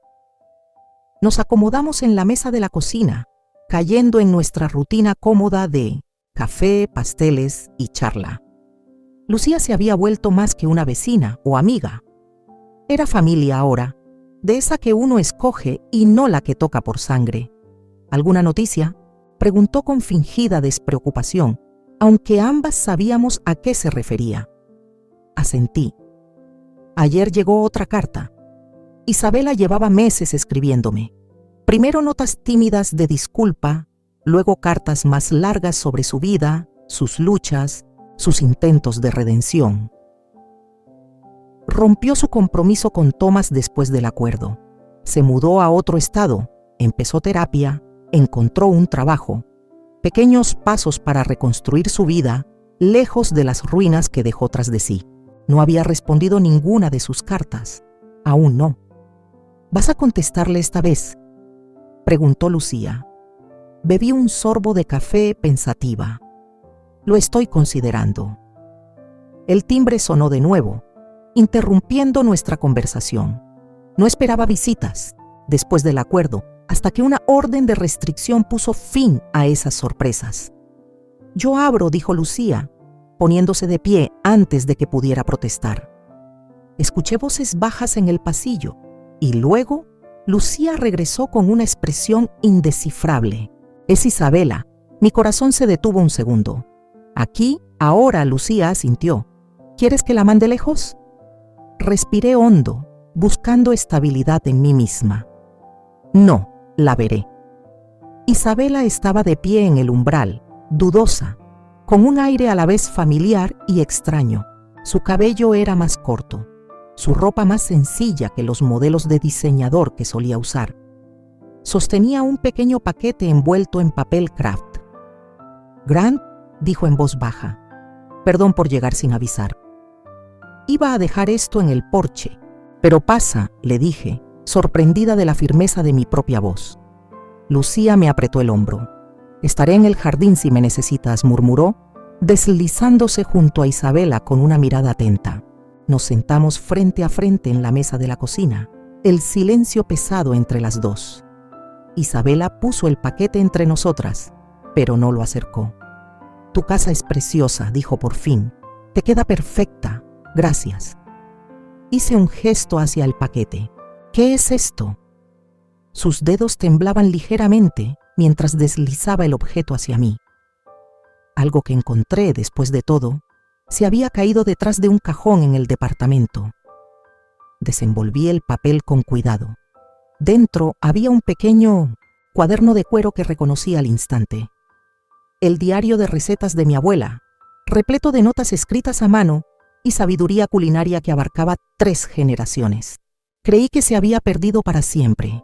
Nos acomodamos en la mesa de la cocina, cayendo en nuestra rutina cómoda de café, pasteles y charla. Lucía se había vuelto más que una vecina o amiga. Era familia ahora, de esa que uno escoge y no la que toca por sangre. ¿Alguna noticia?, preguntó con fingida despreocupación, aunque ambas sabíamos a qué se refería. Asentí. Ayer llegó otra carta. Isabela llevaba meses escribiéndome. Primero notas tímidas de disculpa, luego cartas más largas sobre su vida, sus luchas, sus intentos de redención. Rompió su compromiso con Thomas después del acuerdo. Se mudó a otro estado, empezó terapia, encontró un trabajo. Pequeños pasos para reconstruir su vida, lejos de las ruinas que dejó tras de sí. No había respondido ninguna de sus cartas. Aún no. ¿Vas a contestarle esta vez?, preguntó Lucía. Bebí un sorbo de café pensativa. Lo estoy considerando. El timbre sonó de nuevo, interrumpiendo nuestra conversación. No esperaba visitas, después del acuerdo, hasta que una orden de restricción puso fin a esas sorpresas. «Yo abro», dijo Lucía, poniéndose de pie antes de que pudiera protestar. Escuché voces bajas en el pasillo, y luego Lucía regresó con una expresión indescifrable. «Es Isabela. Mi corazón se detuvo un segundo. Aquí, ahora, Lucía asintió. ¿Quieres que la mande lejos? Respiré hondo, buscando estabilidad en mí misma. No, la veré. Isabela estaba de pie en el umbral, dudosa, con un aire a la vez familiar y extraño. Su cabello era más corto, su ropa más sencilla que los modelos de diseñador que solía usar. Sostenía un pequeño paquete envuelto en papel craft. «Grant», dijo en voz baja, «perdón por llegar sin avisar. Iba a dejar esto en el porche, pero pasa», le dije, sorprendida de la firmeza de mi propia voz. Lucía me apretó el hombro. «Estaré en el jardín si me necesitas», murmuró, deslizándose junto a Isabela con una mirada atenta. Nos sentamos frente a frente en la mesa de la cocina, el silencio pesado entre las dos. Isabela puso el paquete entre nosotras, pero no lo acercó. «Tu casa es preciosa», dijo por fin. «Te queda perfecta. Gracias». Hice un gesto hacia el paquete. «¿Qué es esto?». Sus dedos temblaban ligeramente mientras deslizaba el objeto hacia mí. Algo que encontré, después de todo, se había caído detrás de un cajón en el departamento. Desenvolví el papel con cuidado. Dentro había un pequeño cuaderno de cuero que reconocí al instante. El diario de recetas de mi abuela, repleto de notas escritas a mano y sabiduría culinaria que abarcaba 3 generaciones. Creí que se había perdido para siempre.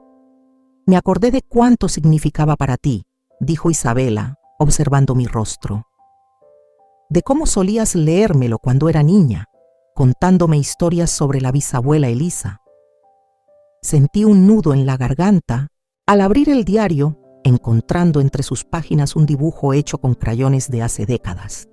«Me acordé de cuánto significaba para ti», dijo Isabela, observando mi rostro. «De cómo solías leérmelo cuando era niña, contándome historias sobre la bisabuela Elisa». Sentí un nudo en la garganta al abrir el diario, encontrando entre sus páginas un dibujo hecho con crayones de hace décadas.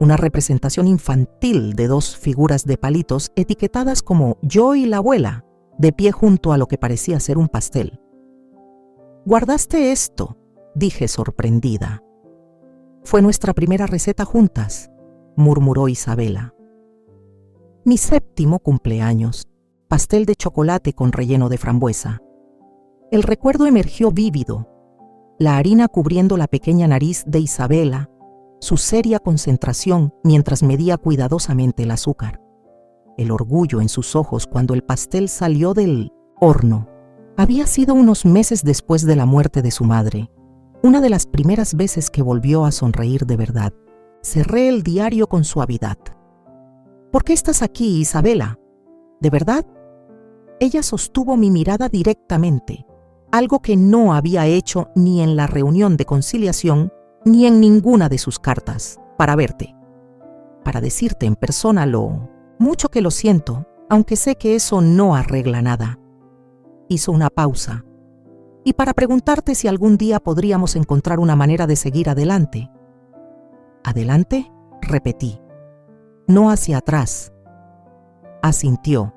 Una representación infantil de 2 figuras de palitos etiquetadas como «Yo y la abuela», de pie junto a lo que parecía ser un pastel. «¿Guardaste esto?», dije sorprendida. «Fue nuestra primera receta juntas», murmuró Isabela. «Mi 7º cumpleaños, pastel de chocolate con relleno de frambuesa». El recuerdo emergió vívido, la harina cubriendo la pequeña nariz de Isabela, su seria concentración mientras medía cuidadosamente el azúcar, el orgullo en sus ojos cuando el pastel salió del horno. Había sido unos meses después de la muerte de su madre, una de las primeras veces que volvió a sonreír de verdad. Cerré el diario con suavidad. «¿Por qué estás aquí, Isabela? ¿De verdad?». Ella sostuvo mi mirada directamente, algo que no había hecho ni en la reunión de conciliación ni en ninguna de sus cartas, «para verte, para decirte en persona lo mucho que lo siento, aunque sé que eso no arregla nada». Hizo una pausa. «Y para preguntarte si algún día podríamos encontrar una manera de seguir adelante». «¿Adelante?», repetí. «No hacia atrás». Asintió.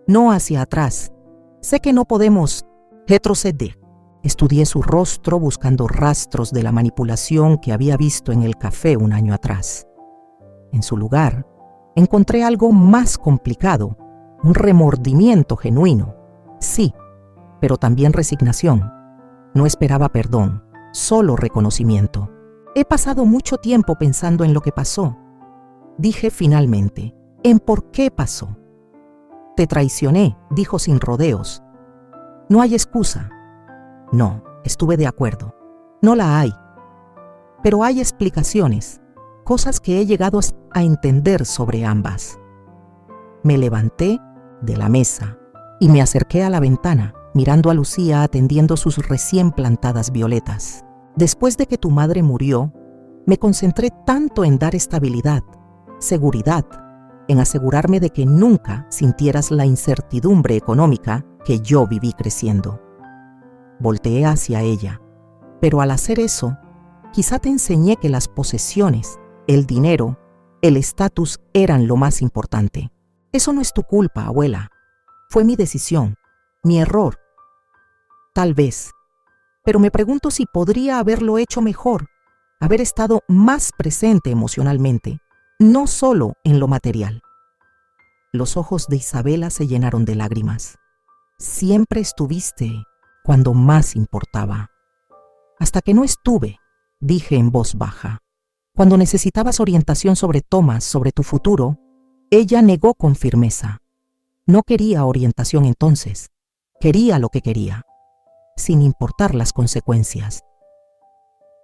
«No hacia atrás. Sé que no podemos retroceder». Estudié su rostro buscando rastros de la manipulación que había visto en el café un año atrás. En su lugar, encontré algo más complicado, un remordimiento genuino. Sí, pero también resignación. No esperaba perdón, solo reconocimiento. «He pasado mucho tiempo pensando en lo que pasó», dije finalmente, «en por qué pasó». «Te traicioné», dijo sin rodeos. «No hay excusa». «No», estuve de acuerdo. «No la hay. Pero hay explicaciones, cosas que he llegado a entender sobre ambas». Me levanté de la mesa y me acerqué a la ventana, mirando a Lucía atendiendo sus recién plantadas violetas. «Después de que tu madre murió, me concentré tanto en dar estabilidad, seguridad, en asegurarme de que nunca sintieras la incertidumbre económica que yo viví creciendo». Volteé hacia ella. «Pero al hacer eso, quizá te enseñé que las posesiones, el dinero, el estatus eran lo más importante. Eso no es tu culpa, abuela. Fue mi decisión, mi error. Tal vez. Pero me pregunto si podría haberlo hecho mejor, haber estado más presente emocionalmente, no solo en lo material». Los ojos de Isabela se llenaron de lágrimas. «Siempre estuviste cuando más importaba». hasta que no estuve, dije en voz baja. Cuando necesitabas orientación sobre Thomas, sobre tu futuro, ella negó con firmeza. No quería orientación entonces, quería lo que quería, sin importar las consecuencias.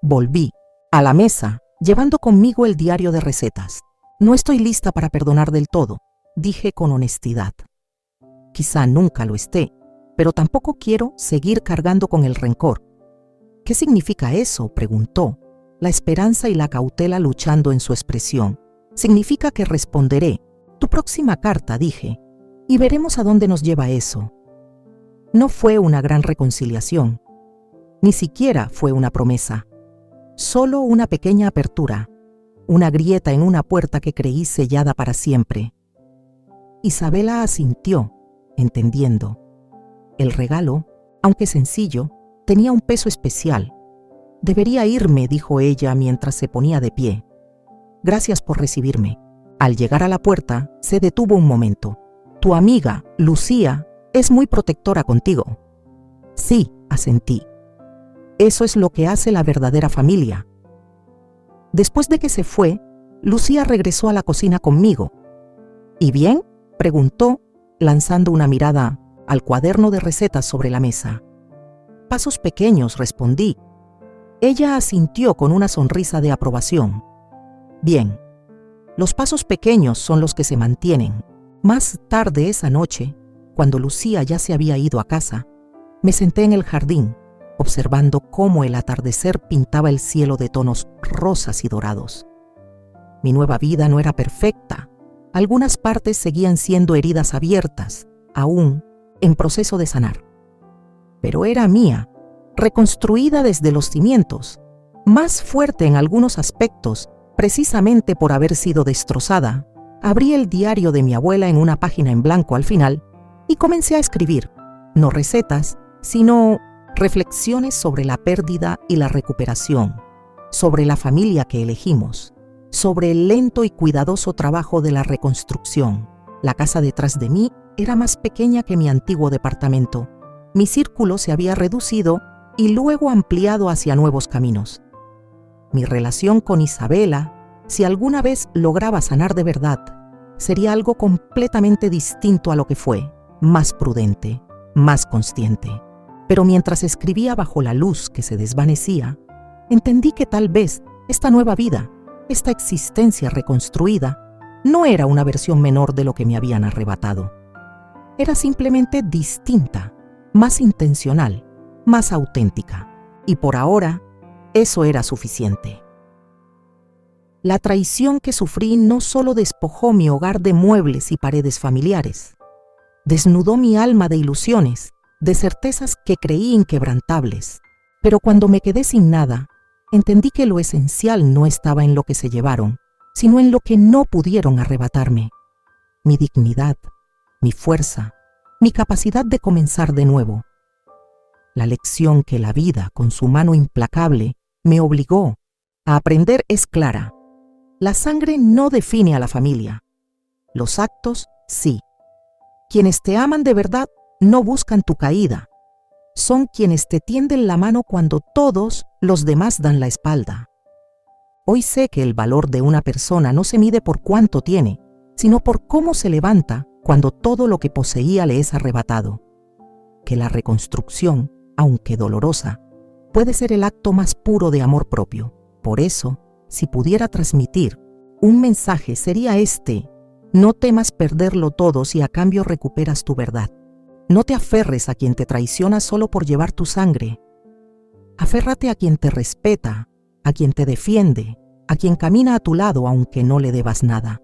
Volví a la mesa, llevando conmigo el diario de recetas. No estoy lista para perdonar del todo, dije con honestidad. Quizá nunca lo esté, pero tampoco quiero seguir cargando con el rencor. ¿Qué significa eso?, preguntó, la esperanza y la cautela luchando en su expresión. Significa que responderé. Tu próxima carta, dije, y veremos a dónde nos lleva eso. No fue una gran reconciliación. Ni siquiera fue una promesa. Solo una pequeña apertura, una grieta en una puerta que creí sellada para siempre. Isabela asintió, entendiendo. El regalo, aunque sencillo, tenía un peso especial. Debería irme, dijo ella mientras se ponía de pie. Gracias por recibirme. Al llegar a la puerta, se detuvo un momento. Tu amiga, Lucía, es muy protectora contigo. Sí, asentí. Eso es lo que hace la verdadera familia. Después de que se fue, Lucía regresó a la cocina conmigo. ¿Y bien?, preguntó, lanzando una mirada al cuaderno de recetas sobre la mesa. Pasos pequeños, respondí. Ella asintió con una sonrisa de aprobación. Bien, los pasos pequeños son los que se mantienen. Más tarde esa noche, cuando Lucía ya se había ido a casa, me senté en el jardín, observando cómo el atardecer pintaba el cielo de tonos rosas y dorados. Mi nueva vida no era perfecta. Algunas partes seguían siendo heridas abiertas, aún en proceso de sanar. Pero era mía, reconstruida desde los cimientos, más fuerte en algunos aspectos, precisamente por haber sido destrozada. Abrí el diario de mi abuela en una página en blanco al final y comencé a escribir, no recetas, sino reflexiones sobre la pérdida y la recuperación, sobre la familia que elegimos, sobre el lento y cuidadoso trabajo de la reconstrucción. La casa detrás de mí era más pequeña que mi antiguo departamento. Mi círculo se había reducido y luego ampliado hacia nuevos caminos. Mi relación con Isabela, si alguna vez lograba sanar de verdad, sería algo completamente distinto a lo que fue, más prudente, más consciente. Pero mientras escribía bajo la luz que se desvanecía, entendí que tal vez esta nueva vida, esta existencia reconstruida, no era una versión menor de lo que me habían arrebatado. Era simplemente distinta, más intencional, más auténtica. Y por ahora, eso era suficiente. La traición que sufrí no solo despojó mi hogar de muebles y paredes familiares, desnudó mi alma de ilusiones, de certezas que creí inquebrantables. Pero cuando me quedé sin nada, entendí que lo esencial no estaba en lo que se llevaron, sino en lo que no pudieron arrebatarme. Mi dignidad, mi fuerza, mi capacidad de comenzar de nuevo. La lección que la vida, con su mano implacable, me obligó a aprender es clara. La sangre no define a la familia. Los actos, sí. Quienes te aman de verdad no buscan tu caída. Son quienes te tienden la mano cuando todos los demás dan la espalda. Hoy sé que el valor de una persona no se mide por cuánto tiene, sino por cómo se levanta cuando todo lo que poseía le es arrebatado. Que la reconstrucción, aunque dolorosa, puede ser el acto más puro de amor propio. Por eso, si pudiera transmitir un mensaje, sería este: no temas perderlo todo si a cambio recuperas tu verdad. No te aferres a quien te traiciona solo por llevar tu sangre. Aférrate a quien te respeta, a quien te defiende, a quien camina a tu lado aunque no le debas nada.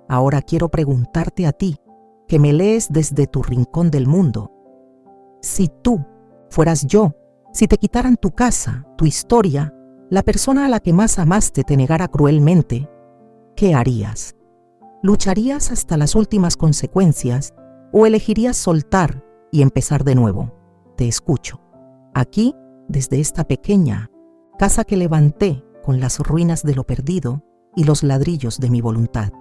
Ahora quiero preguntarte a ti, que me lees desde tu rincón del mundo. Si tú fueras yo, si te quitaran tu casa, tu historia, la persona a la que más amaste te negara cruelmente, ¿qué harías? ¿Lucharías hasta las últimas consecuencias o elegirías soltar y empezar de nuevo? Te escucho. Aquí, desde esta pequeña casa que levanté con las ruinas de lo perdido y los ladrillos de mi voluntad.